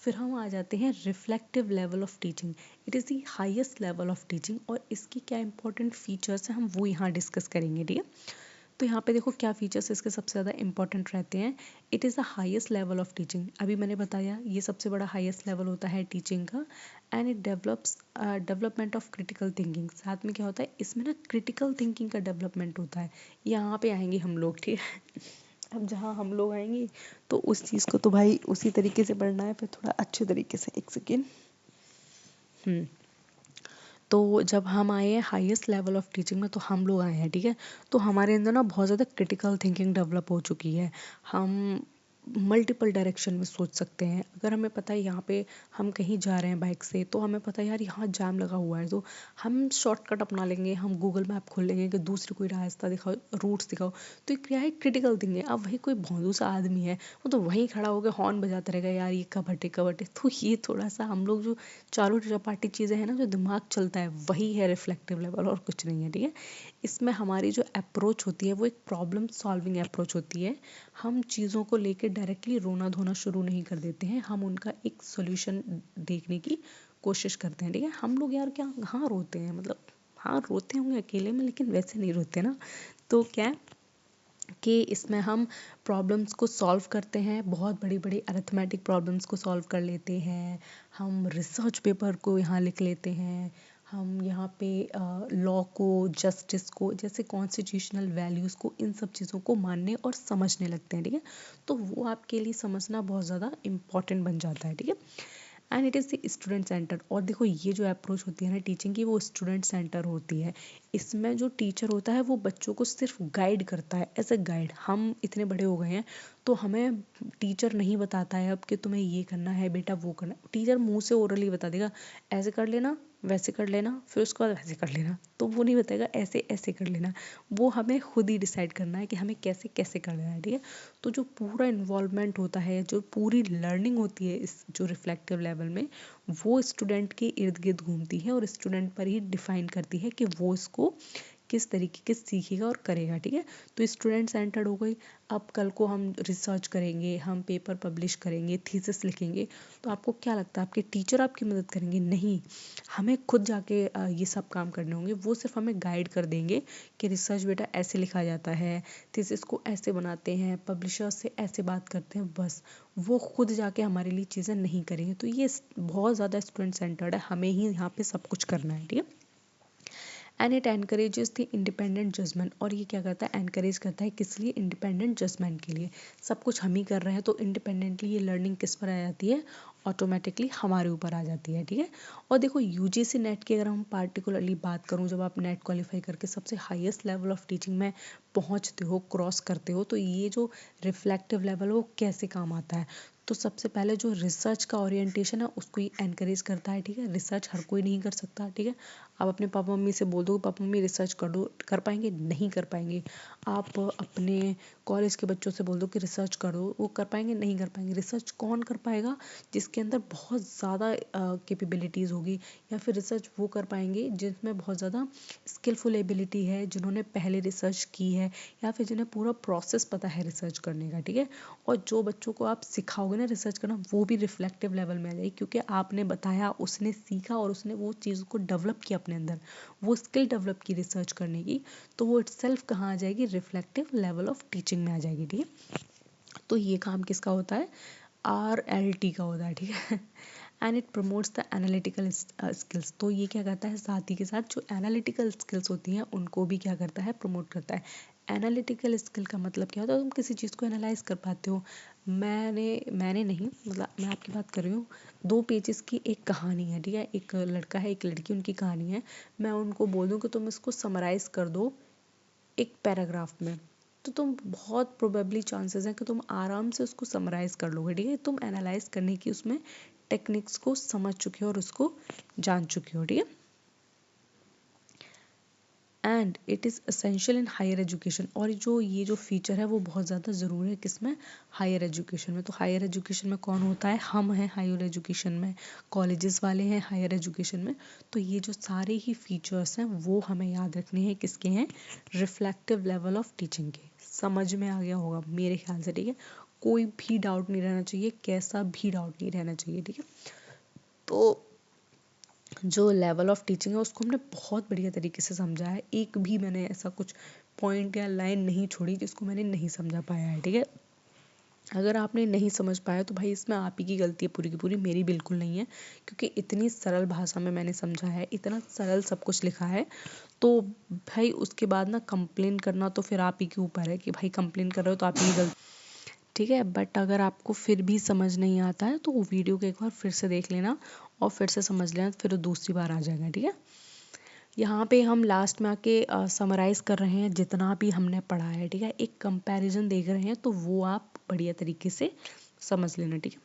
फिर हम आ जाते हैं reflective level of teaching. It is the highest level of teaching, और इसकी क्या इंपॉर्टेंट फीचर्स हैं हम वो यहाँ डिस्कस करेंगे, ठीक है। तो यहाँ पे देखो क्या फीचर्स इसके सबसे ज़्यादा इंपॉर्टेंट रहते हैं। It is the highest level of teaching, अभी मैंने बताया ये सबसे बड़ा हाईएस्ट लेवल होता है टीचिंग का। And it develops development of critical thinking. साथ में क्या होता है इसमें ना, क्रिटिकल थिंकिंग का डेवलपमेंट होता है। यहाँ पे आएंगे हम लोग, ठीक है। अब जहाँ हम लोग आएंगे तो उस चीज़ को तो भाई उसी तरीके से पढ़ना है, फिर थोड़ा अच्छे तरीके से, एक सेकेंड। तो जब हम आए हैं हाईएस्ट लेवल ऑफ टीचिंग में, तो हम लोग आए हैं, ठीक है। तो हमारे अंदर ना बहुत ज़्यादा क्रिटिकल थिंकिंग डेवलप हो चुकी है। हम मल्टीपल डायरेक्शन में सोच सकते हैं। अगर हमें पता है यहाँ पे हम कहीं जा रहे हैं बाइक से, तो हमें पता है यार यहाँ जाम लगा हुआ है, तो हम शॉर्टकट अपना लेंगे, हम गूगल मैप खोल लेंगे कि दूसरी कोई रास्ता दिखाओ, रूट्स दिखाओ। तो ये क्या है, क्रिटिकल थिंकिंग है। अब वही कोई भोंदू सा आदमी है, वो तो वहीं खड़ा होकर हॉर्न बजाता रहेगा, यार ये कब हटे कब हटे। तो ये थोड़ा सा हम लोग जो चारों चपाटी चीज़ें हैं ना, जो दिमाग चलता है, वही है रिफ्लेक्टिव लेवल, और कुछ नहीं है, ठीक है। इसमें हमारी जो अप्रोच होती है वो एक प्रॉब्लम सॉल्विंग अप्रोच होती है। हम चीज़ों को लेकर डायरेक्टली रोना धोना शुरू नहीं कर देते हैं, हम उनका एक सोल्यूशन देखने की कोशिश करते हैं, ठीक है। हम लोग यार क्या, हाँ रोते हैं, मतलब हाँ रोते होंगे अकेले में, लेकिन वैसे नहीं रोते ना। तो क्या है कि इसमें हम प्रॉब्लम्स को सॉल्व करते हैं, बहुत बड़ी बड़ी अरिथमेटिक प्रॉब्लम्स को सॉल्व कर लेते हैं। हम रिसर्च पेपर को यहाँ लिख लेते हैं। हम यहाँ पे लॉ को, जस्टिस को, जैसे कॉन्स्टिट्यूशनल वैल्यूज़ को, इन सब चीज़ों को मानने और समझने लगते हैं, ठीक है। तो वो आपके लिए समझना बहुत ज़्यादा इम्पॉर्टेंट बन जाता है, ठीक है। And it is the student centre. और देखो ये जो अप्रोच होती है ना टीचिंग की, वो स्टूडेंट सेंटर होती है। इसमें जो टीचर होता है वो बच्चों को सिर्फ गाइड करता है, एज ए गाइड। हम इतने बड़े हो गए हैं तो हमें टीचर नहीं बताता है अब कि तुम्हें ये करना है बेटा, वो करना है। टीचर मुंह से ओरली बता देगा, ऐसे कर लेना, वैसे कर लेना, फिर उसके बाद वैसे कर लेना। तो वो नहीं बताएगा ऐसे ऐसे कर लेना। वो हमें खुद ही डिसाइड करना है कि हमें कैसे कैसे कर लेना है, ठीक है। तो जो पूरा इन्वॉल्वमेंट होता है, जो पूरी लर्निंग होती है इस जो रिफ्लेक्टिव लेवल में, वो स्टूडेंट के इर्द गिर्द घूमती है और स्टूडेंट पर ही डिफाइन करती है कि वो इसको किस तरीके के सीखेगा और करेगा, ठीक है। तो स्टूडेंट सेंटर्ड हो गई। अब कल को हम रिसर्च करेंगे, हम पेपर पब्लिश करेंगे, थीसिस लिखेंगे, तो आपको क्या लगता है आपके टीचर आपकी मदद करेंगे? नहीं, हमें खुद जाके ये सब काम करने होंगे। वो सिर्फ हमें गाइड कर देंगे कि रिसर्च बेटा ऐसे लिखा जाता है, थीसिस को ऐसे बनाते हैं, पब्लिशर्स से ऐसे बात करते हैं, बस। वो खुद जाके हमारे लिए चीज़ें नहीं करेंगे। तो ये बहुत ज़्यादा स्टूडेंट सेंटर्ड है, हमें ही यहाँ पे सब कुछ करना है, ठीक है। And it encourages the independent judgement. और ये क्या करता है, एनकरेज करता है किस लिए? इंडिपेंडेंट जजमेंट के लिए। सब कुछ हम ही कर रहे हैं तो इंडिपेंडेंटली ये लर्निंग किस पर आ जाती है? ऑटोमेटिकली हमारे ऊपर आ जाती है, ठीक है। और देखो यूजीसी नेट की अगर हम पार्टिकुलरली बात करूँ, जब आप नेट क्वालिफाई करके सबसे हाईएस्ट लेवल ऑफ टीचिंग में पहुँचते हो, क्रॉस करते हो, तो ये जो रिफ्लेक्टिव लेवल है वो कैसे काम आता है? तो सबसे पहले जो रिसर्च का ओरिएंटेशन है उसको ये एनकरेज करता है, ठीक है। रिसर्च हर कोई नहीं कर सकता, ठीक है। आप अपने पापा मम्मी से बोल दो, पापा मम्मी रिसर्च कर दो, कर पाएंगे? नहीं कर पाएंगे। आप अपने कॉलेज के बच्चों से बोल दो कि रिसर्च करो, वो कर पाएंगे? नहीं कर पाएंगे। रिसर्च कौन कर पाएगा? जिसके अंदर बहुत ज़्यादा कैपेबिलिटीज़ होगी। या फिर रिसर्च वो कर पाएंगे जिसमें बहुत ज़्यादा स्किलफुल एबिलिटी है, जिन्होंने पहले रिसर्च की है, या फिर जिन्हें पूरा प्रोसेस पता है रिसर्च करने का, ठीक है। और जो बच्चों को आप सिखाओगे ना रिसर्च करना, वो भी रिफ्लेक्टिव लेवल में आ जाएगी, क्योंकि आपने बताया, उसने सीखा और उसने वो चीज़ को डेवलप किया अपने अंदर, वो स्किल डेवलप की रिसर्च करने की। तो वो इटसेल्फ कहाँ आ जाएगी? रिफ्लेक्टिव लेवल ऑफ टीचिंग में आ जाएगी, ठीक है। तो ये काम किसका होता है? RLT का होता है, ठीक है। And it promotes the analytical skills. तो ये क्या करता है, साथ ही के साथ जो एनालिटिकल स्किल्स होती हैं उनको भी क्या करता है? प्रमोट करता है। एनालिटिकल स्किल का मतलब क्या होता है? तुम किसी चीज़ को एनालाइज कर पाते हो। मैंने नहीं, मतलब मैं आपकी बात कर रही हूँ। 2 पेजेस की एक कहानी है, ठीक है। एक लड़का है, एक लड़की, उनकी कहानी है। मैं उनको बोल दूँ कि तुम इसको समराइज़ कर दो एक पैराग्राफ में, तो तुम बहुत प्रोबेबली चांसेस हैं कि तुम आराम से उसको समराइज कर लोगे, ठीक है। तुम एनालाइज करने की उसमें टेक्निक्स को समझ चुके हो और उसको जान चुके हो, ठीक है। And it is essential in higher education. और जो ये जो फीचर है वो बहुत ज़्यादा ज़रूरी है किसमें? हायर एजुकेशन में। तो हायर एजुकेशन में कौन होता है? हम हैं हायर एजुकेशन में, कॉलेजेस वाले हैं हायर एजुकेशन में। तो ये जो सारे ही फीचर्स हैं वो हमें याद रखने हैं, किसके हैं? रिफ्लेक्टिव लेवल ऑफ टीचिंग के। समझ में आ गया होगा मेरे ख्याल से, ठीक है। कोई भी डाउट नहीं रहना चाहिए, कैसा भी डाउट नहीं रहना चाहिए, ठीक है। तो जो लेवल ऑफ टीचिंग है उसको हमने बहुत बढ़िया तरीके से समझा है। एक भी मैंने ऐसा कुछ पॉइंट या लाइन नहीं छोड़ी जिसको मैंने नहीं समझा पाया है, ठीक है। अगर आपने नहीं समझ पाया तो भाई इसमें आप ही की गलती है पूरी की पूरी, मेरी बिल्कुल नहीं है। क्योंकि इतनी सरल भाषा में मैंने समझा है, इतना सरल सब कुछ लिखा है। तो भाई उसके बाद ना कंप्लेन करना तो फिर आप ही के ऊपर है कि भाई कंप्लेन कर रहे हो तो आप ही की गलती, ठीक है। बट अगर आपको फिर भी समझ नहीं आता है तो वो वीडियो को एक बार फिर से देख लेना और फिर से समझ लेना, फिर दूसरी बार आ जाएगा, ठीक है। यहाँ पे हम लास्ट में आके समराइज़ कर रहे हैं जितना भी हमने पढ़ा है, ठीक है। एक कंपैरिजन देख रहे हैं तो वो आप बढ़िया तरीके से समझ लेना, ठीक है।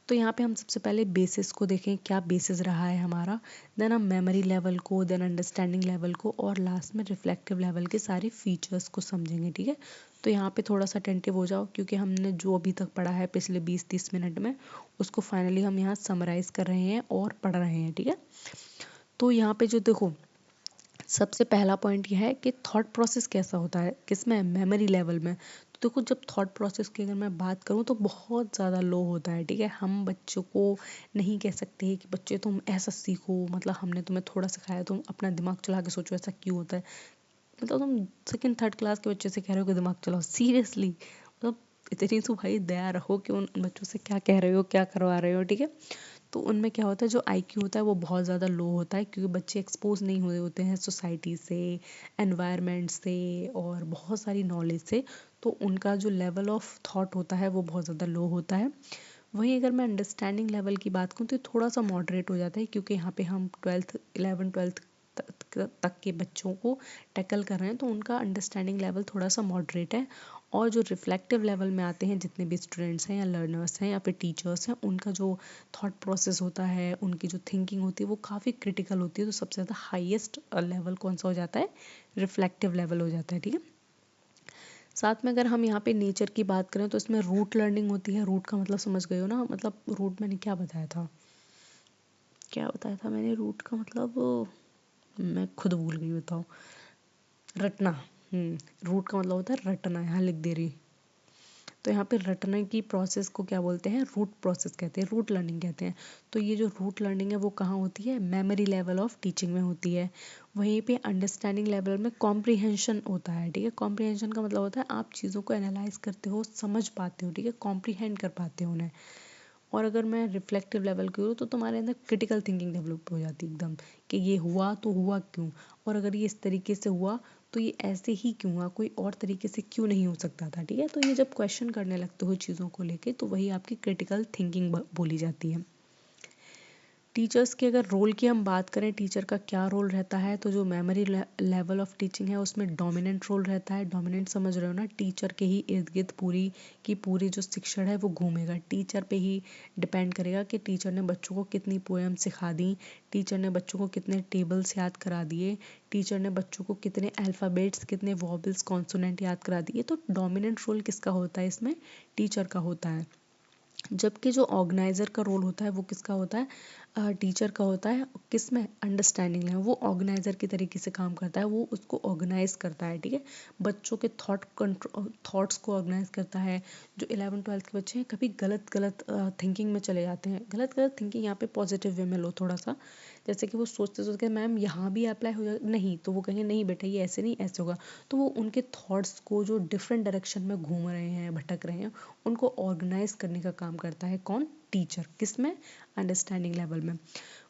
तो यहाँ पे हम सबसे पहले बेसिस को देखें, क्या बेसिस रहा है हमारा। देन हम मेमोरी लेवल को, देन अंडरस्टैंडिंग लेवल को, और लास्ट में रिफ्लेक्टिव लेवल के सारे फीचर्स को समझेंगे, ठीक है। तो यहाँ पे थोड़ा सा अटेंटिव हो जाओ, क्योंकि हमने जो अभी तक पढ़ा है पिछले 20-30 मिनट में, उसको फाइनली हम यहाँ समराइज़ कर रहे हैं और पढ़ रहे हैं, ठीक है। तो यहाँ पे जो देखो, सबसे पहला पॉइंट यह है कि थॉट प्रोसेस कैसा होता है, किसमें? मेमोरी लेवल में। तो देखो, जब थॉट प्रोसेस की अगर मैं बात करूँ तो बहुत ज़्यादा लो होता है, ठीक है। हम बच्चों को नहीं कह सकते कि बच्चे तुम ऐसा सीखो, मतलब हमने तुम्हें थोड़ा सिखाया, तुम अपना दिमाग चला के सोचो ऐसा क्यों होता है। मतलब तुम सेकंड थर्ड क्लास के बच्चे से कह रहे हो कि दिमाग चलाओ, सीरियसली? मतलब इतनी तो भाई दया रखो कि उन बच्चों से क्या कह रहे हो, क्या करवा रहे हो, ठीक है। तो उनमें क्या होता है, जो IQ होता है वो बहुत ज़्यादा लो होता है, क्योंकि बच्चे एक्सपोज नहीं हुए होते हैं सोसाइटी से, एनवायरनमेंट से, और बहुत सारी नॉलेज से। तो उनका जो लेवल ऑफ थॉट होता है वो बहुत ज़्यादा लो होता है। वहीं अगर मैं अंडरस्टैंडिंग लेवल की बात करूँ तो थोड़ा सा मॉडरेट हो जाता है, क्योंकि यहाँ पे हम 11th-12th तक के बच्चों को टैकल कर रहे हैं, तो उनका अंडरस्टैंडिंग लेवल थोड़ा सा मॉडरेट है। और जो रिफ्लेक्टिव लेवल में आते हैं जितने भी स्टूडेंट्स हैं या लर्नर्स हैं या फिर टीचर्स हैं, उनका जो थॉट प्रोसेस होता है, उनकी जो थिंकिंग होती है वो काफ़ी क्रिटिकल होती है। तो सबसे ज़्यादा हाईएस्ट लेवल कौन सा हो जाता है? रिफ्लेक्टिव लेवल हो जाता है, ठीक है। साथ में अगर हम यहाँ पे नेचर की बात करें तो इसमें रूट लर्निंग होती है। रूट का मतलब समझ गए हो ना? मतलब रूट मैंने क्या बताया था, मैंने रूट का मतलब मैं खुद भूल गई, बताओ। रटना। रूट का मतलब होता है रटना, यहाँ लिख दे रही। तो यहाँ पे रटने की प्रोसेस को क्या बोलते हैं? रूट प्रोसेस कहते हैं, रूट लर्निंग कहते हैं। तो ये जो रूट लर्निंग है वो कहाँ होती है? मेमोरी लेवल ऑफ टीचिंग में होती है। वहीं पे अंडरस्टैंडिंग लेवल में कॉम्प्रीहेंशन होता है, ठीक है। कॉम्प्रीहेंशन का मतलब होता है आप चीज़ों को एनालाइज करते हो, समझ पाते हो, ठीक है, कॉम्प्रीहेंड कर पाते हो उन्हें। और अगर मैं रिफ्लेक्टिव लेवल की हूँ तो तुम्हारे अंदर क्रिटिकल थिंकिंग डेवलप हो जाती है एकदम, कि ये हुआ तो हुआ क्यों, और अगर ये इस तरीके से हुआ तो ये ऐसे ही क्यों हुआ, कोई और तरीके से क्यों नहीं हो सकता था, ठीक है। तो ये जब क्वेश्चन करने लगते हो चीज़ों को लेके तो वही आपकी क्रिटिकल थिंकिंग बोली जाती है। टीचर्स के अगर रोल की हम बात करें, टीचर का क्या रोल रहता है, तो जो मेमोरी लेवल ऑफ टीचिंग है उसमें डोमिनेंट रोल रहता है। डोमिनेंट समझ रहे हो ना? टीचर के ही इर्द गिर्द पूरी की पूरी जो शिक्षण है वो घूमेगा, टीचर पे ही डिपेंड करेगा कि टीचर ने बच्चों को कितनी पोएम सिखा दी, टीचर ने बच्चों को कितने टेबल्स याद करा दिए, टीचर ने बच्चों को कितने अल्फ़ाबेट्स, कितने वॉबल्स, कॉन्सोनेंट याद करा दिए। तो डोमिनेंट रोल किसका होता है इसमें? टीचर का होता है। जबकि जो ऑर्गेनाइज़र का रोल होता है वो किसका होता है? टीचर का होता है। किस में? Understanding level. वो ऑर्गेनाइज़र की तरीके से काम करता है, वो उसको ऑर्गेनाइज करता है, ठीक है। बच्चों के थॉट्स को ऑर्गेनाइज करता है। जो 11th-12th के बच्चे हैं कभी गलत गलत थिंकिंग में चले जाते हैं। गलत गलत थिंकिंग यहाँ पे पॉजिटिव वे में लो थोड़ा सा। जैसे कि वो सोचते सोचते मैम यहाँ भी अप्लाई हो जाए, नहीं, तो वो कहेंगे नहीं बेटा ये ऐसे नहीं, ऐसे होगा। तो वो उनके थॉट्स को जो डिफरेंट डायरेक्शन में घूम रहे हैं, भटक रहे हैं, उनको ऑर्गेनाइज करने का काम करता है कौन? टीचर। किस में? अंडरस्टैंडिंग लेवल में।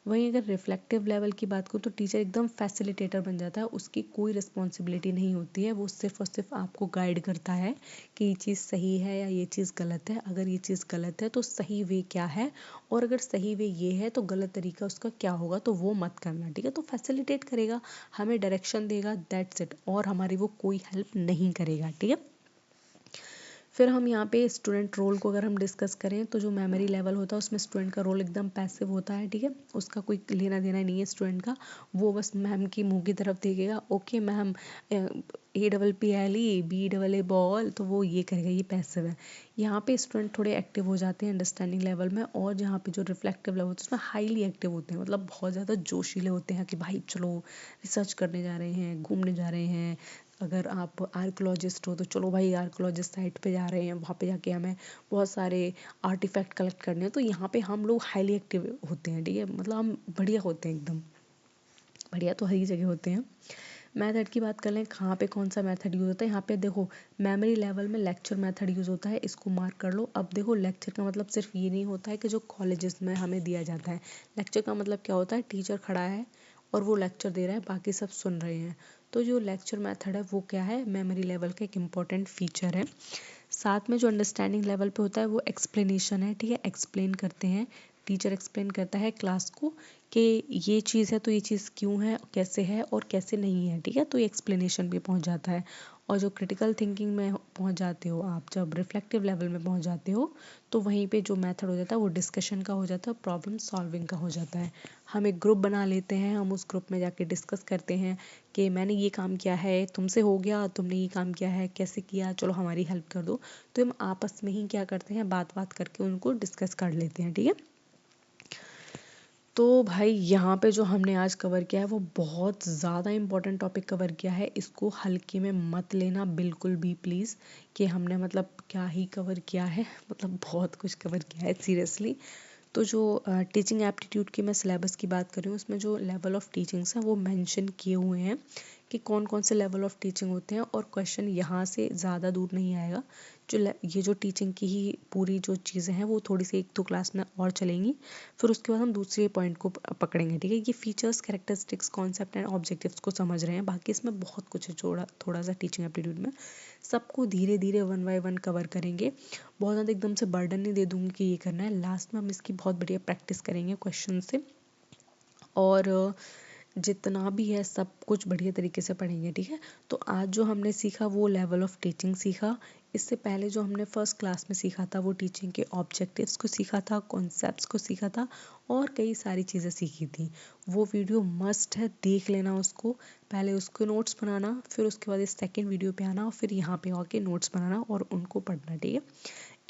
वहीं अगर रिफ्लेक्टिव लेवल की बात करूँ तो टीचर एकदम फैसिलिटेटर बन जाता है, उसकी कोई रिस्पॉन्सिबिलिटी नहीं होती है, वो सिर्फ और सिर्फ आपको गाइड करता है कि ये चीज़ सही है या ये चीज़ गलत है। अगर ये चीज़ गलत है तो सही वे क्या है, और अगर सही वे ये है तो गलत तरीका उसका क्या होगा, तो वो मत करना, ठीक है। तो फैसिलिटेट करेगा, हमें डायरेक्शन देगा, दैट्स इट, और हमारी वो कोई हेल्प नहीं करेगा, ठीक है। फिर हम यहाँ पे स्टूडेंट रोल को अगर हम डिस्कस करें तो जो मेमोरी लेवल होता है उसमें स्टूडेंट का रोल एकदम पैसिव होता है, ठीक है। उसका कोई लेना देना नहीं है स्टूडेंट का, वो बस मैम की मुंह की तरफ देखेगा, okay ma'am APPLE BAA ball, तो वो ये करेगा, ये पैसिव है। यहाँ पे स्टूडेंट थोड़े एक्टिव हो जाते हैं अंडरस्टैंडिंग लेवल में, और जहाँ पे जो रिफ्लेक्टिव लेवल होता है उसमें हाईली एक्टिव होते हैं, मतलब बहुत ज़्यादा जोशीले होते हैं कि भाई चलो रिसर्च करने जा रहे हैं, घूमने जा रहे हैं। अगर आप आर्कोलॉजिस्ट हो तो चलो भाई आर्कोलॉजिस्ट साइट पे जा रहे हैं, वहाँ पे जाके हमें बहुत सारे आर्टिफैक्ट कलेक्ट करने हैं। तो यहाँ पे हम लोग हाईली एक्टिव होते हैं, ठीक है, मतलब हम बढ़िया होते हैं एकदम। बढ़िया तो हर जगह होते हैं। मेथड की बात कर लें, कहाँ पे कौन सा मेथड यूज़ होता है। यहाँ पे देखो मेमोरी लेवल में लेक्चर मेथड यूज़ होता है, इसको मार्क कर लो। अब देखो लेक्चर का मतलब सिर्फ ये नहीं होता है कि जो कॉलेजेस में हमें दिया जाता है। लेक्चर का मतलब क्या होता है? टीचर खड़ा है और वो लेक्चर दे रहा है, बाकी सब सुन रहे हैं। तो जो लेक्चर मेथड है वो क्या है? मेमोरी लेवल का एक इम्पॉर्टेंट फीचर है। साथ में जो अंडरस्टैंडिंग लेवल पे होता है वो एक्सप्लेनेशन है, ठीक है। एक्सप्लेन करते हैं, टीचर एक्सप्लेन करता है क्लास को कि ये चीज़ है तो ये चीज़ क्यों है और कैसे नहीं है, ठीक है। तो ये एक्सप्लेनेशन पे पहुंच जाता है। और जो क्रिटिकल थिंकिंग में पहुंच जाते हो आप, जब रिफ्लेक्टिव लेवल में पहुंच जाते हो, तो वहीं पे जो मेथड हो जाता है वो डिस्कशन का हो जाता है, प्रॉब्लम सॉल्विंग का हो जाता है। हम एक ग्रुप बना लेते हैं, हम उस ग्रुप में जाके डिस्कस करते हैं कि मैंने ये काम किया है, तुमसे हो गया, तुमने ये काम किया है, कैसे किया, चलो हमारी हेल्प कर दो। तो हम आपस में ही क्या करते हैं, बात बात करके उनको डिस्कस कर लेते हैं, ठीक है। तो भाई यहाँ पे जो हमने आज कवर किया है वो बहुत ज़्यादा इम्पोर्टेंट टॉपिक कवर किया है, इसको हल्के में मत लेना बिल्कुल भी प्लीज़, कि हमने मतलब क्या ही कवर किया है, मतलब बहुत कुछ कवर किया है सीरियसली। तो जो टीचिंग एप्टीट्यूड की मैं सिलेबस की बात कर रही हूँ उसमें जो लेवल ऑफ टीचिंग्स हैं वो मेंशन किए हुए हैं कि कौन कौन से लेवल ऑफ टीचिंग होते हैं, और क्वेश्चन यहाँ से ज़्यादा दूर नहीं आएगा। ये जो टीचिंग की ही पूरी जो चीज़ें हैं वो थोड़ी सी 1-2 क्लास में और चलेंगी, फिर उसके बाद हम दूसरे पॉइंट को पकड़ेंगे, ठीक है। ये features, characteristics, concept and objectives को समझ रहे हैं, बाकी इसमें बहुत कुछ है थोड़ा सा टीचिंग एप्टीट्यूड में। सबको धीरे धीरे 1 बाय 1 कवर करेंगे, बहुत ज़्यादा एकदम से बर्डन नहीं दे दूँगी कि ये करना है। लास्ट में हम इसकी बहुत बढ़िया प्रैक्टिस करेंगे क्वेश्चन से, और जितना भी है सब कुछ बढ़िया तरीके से पढ़ेंगे, ठीक है। तो आज जो हमने सीखा वो लेवल ऑफ टीचिंग सीखा। इससे पहले जो हमने फर्स्ट क्लास में सीखा था वो टीचिंग के ऑब्जेक्टिव्स को सीखा था, कॉन्सेप्ट्स को सीखा था, और कई सारी चीज़ें सीखी थी। वो वीडियो मस्ट है, देख लेना उसको, पहले उसके नोट्स बनाना, फिर उसके बाद इस सेकेंड वीडियो पे आना और फिर यहाँ पे आके नोट्स बनाना और उनको पढ़ना, ठीक है।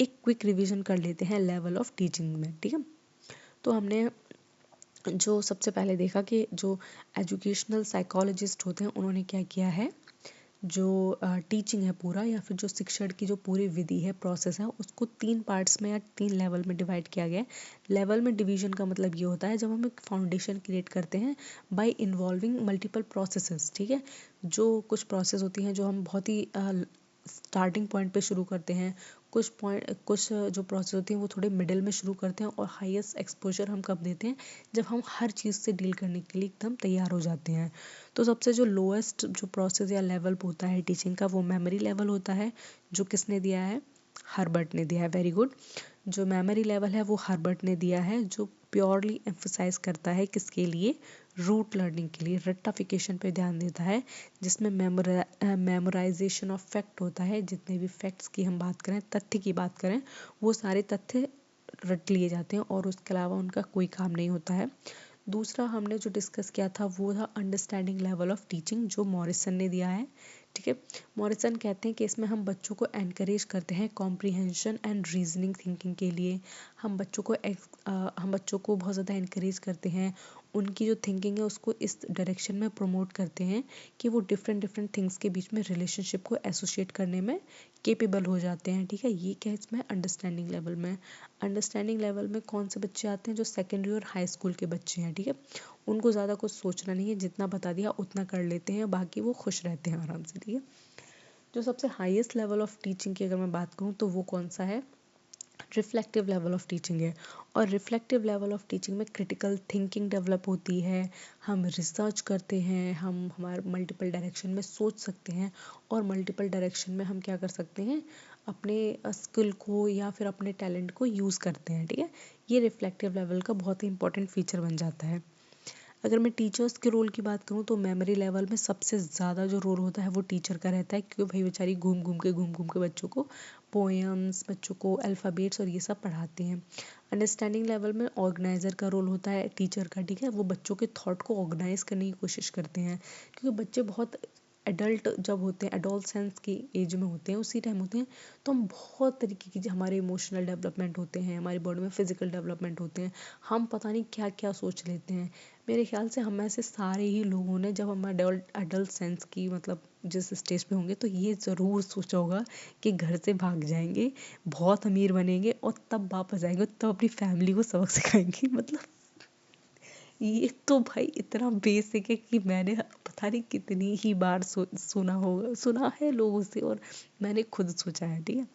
एक क्विक रिविजन कर लेते हैं लेवल ऑफ टीचिंग में, ठीक है। तो हमने जो सबसे पहले देखा कि जो एजुकेशनल साइकोलॉजिस्ट होते हैं उन्होंने क्या किया है, जो टीचिंग है पूरा, या फिर जो शिक्षण की जो पूरी विधि है, प्रोसेस है, उसको 3 पार्ट्स में या 3 लेवल में डिवाइड किया गया है। लेवल में डिवीजन का मतलब ये होता है जब हम एक फाउंडेशन क्रिएट करते हैं बाय इन्वॉल्विंग मल्टीपल प्रोसेसेस, ठीक है। जो कुछ प्रोसेस होती हैं जो हम बहुत ही स्टार्टिंग पॉइंट पे शुरू करते हैं, कुछ जो प्रोसेस होती हैं वो थोड़े मिडिल में शुरू करते हैं, और हाईएस्ट एक्सपोजर हम कब देते हैं, जब हम हर चीज़ से डील करने के लिए एकदम तैयार हो जाते हैं। तो सबसे जो लोएस्ट जो प्रोसेस या लेवल होता है टीचिंग का वो मेमोरी लेवल होता है, जो किसने दिया है, हर्बर्ट ने दिया है, वेरी गुड। जो मेमोरी लेवल है वो हर्बर्ट ने दिया है, जो प्योरली एम्फसाइज करता है किसके लिए, रूट लर्निंग के लिए, रट्टाफिकेशन पे ध्यान देता है, जिसमें मेमोराइजेशन ऑफ फैक्ट होता है। जितने भी फैक्ट्स की हम बात करें, तथ्य की बात करें, वो सारे तथ्य रट लिए जाते हैं और उसके अलावा उनका कोई काम नहीं होता है। दूसरा हमने जो डिस्कस किया था वो था अंडरस्टैंडिंग लेवल ऑफ टीचिंग, जो मॉरिसन ने दिया है, ठीक है। मॉरिसन कहते हैं कि इसमें हम बच्चों को एनकरेज करते हैं कॉम्प्रिहेंशन एंड रीजनिंग थिंकिंग के लिए। हम बच्चों को बहुत ज़्यादा एनकरेज करते हैं, उनकी जो थिंकिंग है उसको इस डायरेक्शन में प्रमोट करते हैं कि वो डिफरेंट डिफरेंट थिंग्स के बीच में रिलेशनशिप को एसोसिएट करने में केपेबल हो जाते हैं, ठीक है। ये क्या है इसमें अंडरस्टैंडिंग लेवल में। अंडरस्टैंडिंग लेवल में कौन से बच्चे आते हैं, जो सेकेंडरी और हाई स्कूल के बच्चे हैं, ठीक है। उनको ज़्यादा कुछ सोचना नहीं है, जितना बता दिया उतना कर लेते हैं, बाकी वो खुश रहते हैं आराम से, ठीक है। जो सबसे हाईएस्ट लेवल ऑफ टीचिंग की अगर मैं बात करूँ तो वो कौन सा है, रिफ्लेक्टिव लेवल ऑफ टीचिंग है। और रिफ्लेक्टिव लेवल ऑफ टीचिंग में क्रिटिकल थिंकिंग डेवलप होती है, हम रिसर्च करते हैं, हम हमारे मल्टीपल डायरेक्शन में सोच सकते हैं, और मल्टीपल डायरेक्शन में हम क्या कर सकते हैं, अपने स्किल को या फिर अपने टैलेंट को यूज़ करते हैं, ठीक है। ये रिफ्लेक्टिव लेवल का बहुत ही इंपॉर्टेंट फीचर बन जाता है। अगर मैं टीचर्स के रोल की बात करूँ तो मेमोरी लेवल में सबसे ज़्यादा जो रोल होता है वो टीचर का रहता है, क्योंकि भाई बेचारी घूम घूम के बच्चों को पोएम्स, बच्चों को अल्फ़ाबेट्स और ये सब पढ़ाते हैं। अंडरस्टैंडिंग लेवल में ऑर्गेनाइज़र का रोल होता है टीचर का, ठीक है। वो बच्चों के थॉट को ऑर्गेनाइज करने की कोशिश करते हैं, क्योंकि बच्चे बहुत एडल्ट जब होते हैं, एडोलसेंस की एज में होते हैं, उसी टाइम होते हैं, तो हम बहुत तरीके की हमारे इमोशनल डेवलपमेंट होते हैं, हमारी बॉडी में फिजिकल डेवलपमेंट होते हैं, हम पता नहीं क्या क्या सोच लेते हैं। मेरे ख्याल से हम में से सारे ही लोगों ने जब हम एडल्ट सेंस की मतलब जिस स्टेज पे होंगे तो ये ज़रूर सोचा होगा कि घर से भाग जाएंगे, बहुत अमीर बनेंगे और तब वापस आएंगे, तब अपनी फैमिली को सबक सिखाएंगे। मतलब ये तो भाई इतना बेसिक है कि मैंने पता नहीं कितनी ही बार सुना होगा, सुना है लोगों से, और मैंने खुद सोचा है, ठीक है।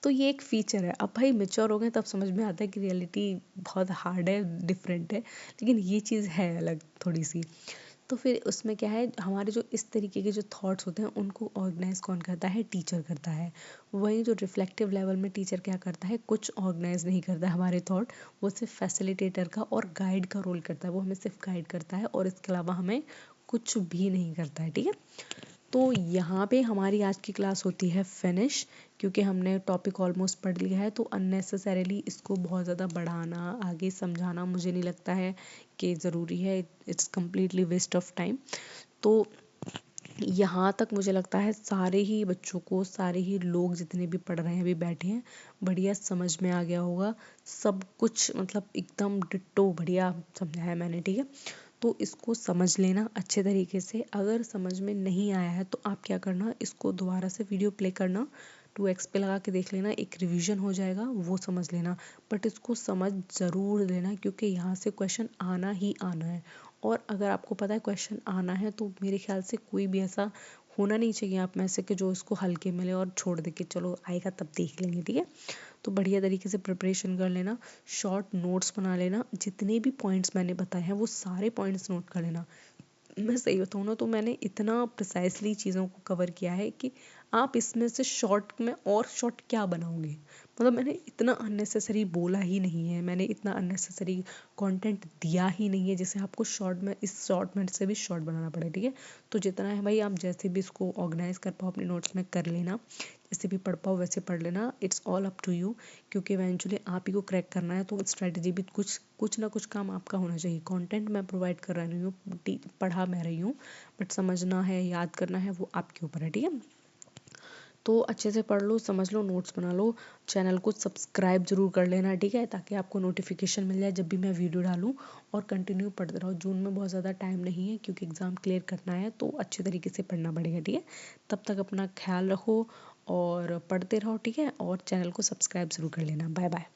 तो ये एक फ़ीचर है। अब भाई मैच्योर हो गए तब समझ में आता है कि रियलिटी बहुत हार्ड है, डिफरेंट है, लेकिन ये चीज़ है अलग थोड़ी सी। तो फिर उसमें क्या है, हमारे जो इस तरीके के जो थॉट्स होते हैं उनको ऑर्गेनाइज कौन करता है, टीचर करता है। वहीं जो रिफ्लेक्टिव लेवल में टीचर क्या करता है, कुछ ऑर्गेनाइज नहीं करता है हमारे थॉट, वो सिर्फ फैसिलिटेटर का और गाइड का रोल करता है, वो हमें सिर्फ गाइड करता है और इसके अलावा हमें कुछ भी नहीं करता है, ठीक है। तो यहाँ पे हमारी आज की क्लास होती है फिनिश, क्योंकि हमने टॉपिक ऑलमोस्ट पढ़ लिया है, तो अननेसेसरीली इसको बहुत ज़्यादा बढ़ाना, आगे समझाना मुझे नहीं लगता है कि ज़रूरी है। It's completely waste of time. तो यहाँ तक मुझे लगता है सारे ही बच्चों को, सारे ही लोग जितने भी पढ़ रहे हैं, अभी बैठे हैं, बढ़िया समझ में आ गया होगा सब कुछ, मतलब एकदम डिट्टो बढ़िया समझाया मैंने, ठीक है। तो इसको समझ लेना अच्छे तरीके से। अगर समझ में नहीं आया है तो आप क्या करना, इसको दोबारा से वीडियो प्ले करना, 2x पे लगा के देख लेना, एक रिवीजन हो जाएगा, वो समझ लेना। बट इसको समझ ज़रूर लेना, क्योंकि यहाँ से क्वेश्चन आना ही आना है, और अगर आपको पता है क्वेश्चन आना है तो मेरे ख्याल से कोई भी ऐसा होना नहीं चाहिए आप में से कि जो इसको हल्के मिले और छोड़ दे कि चलो आएगा तब देख लेंगे, ठीक है। तो बढ़िया तरीके से प्रिपरेशन कर लेना, शॉर्ट नोट्स बना लेना, जितने भी पॉइंट्स मैंने बताए हैं वो सारे पॉइंट्स नोट कर लेना। मैं सही बताऊँ ना तो मैंने इतना प्रिसाइसली चीज़ों को कवर किया है कि आप इसमें से शॉर्ट में और शॉर्ट क्या बनाओगे, मतलब मैंने इतना अननेसेसरी बोला ही नहीं है, मैंने इतना अननेसेसरी कंटेंट दिया ही नहीं है जिससे आपको शॉर्ट में इस शॉर्ट में से भी शॉर्ट बनाना पड़े, ठीक है। तो जितना है भाई आप जैसे भी इसको ऑर्गेनाइज कर पाओ अपने नोट्स में कर लेना, जैसे भी पढ़ पाओ वैसे पढ़ लेना, it's all up to you, क्योंकि इवेंचुअली आप ही को क्रैक करना है। तो स्ट्रेटजी भी कुछ ना कुछ काम आपका होना चाहिए। कंटेंट मैं प्रोवाइड कर रही हूँ, पढ़ा मैं रही हूँ, बट समझना है याद करना है वो आपके ऊपर है, ठीक है। तो अच्छे से पढ़ लो, समझ लो, नोट्स बना लो, चैनल को सब्सक्राइब जरूर कर लेना, ठीक है, ताकि आपको नोटिफिकेशन मिल जाए जब भी मैं वीडियो डालूँ। और कंटिन्यू पढ़ते रहो, जून में बहुत ज़्यादा टाइम नहीं है क्योंकि एग्ज़ाम क्लियर करना है, तो अच्छे तरीके से पढ़ना पड़ेगा, ठीक है। तब तक अपना ख्याल रखो और पढ़ते रहो, ठीक है, और चैनल को सब्सक्राइब ज़रूर कर लेना। Bye bye.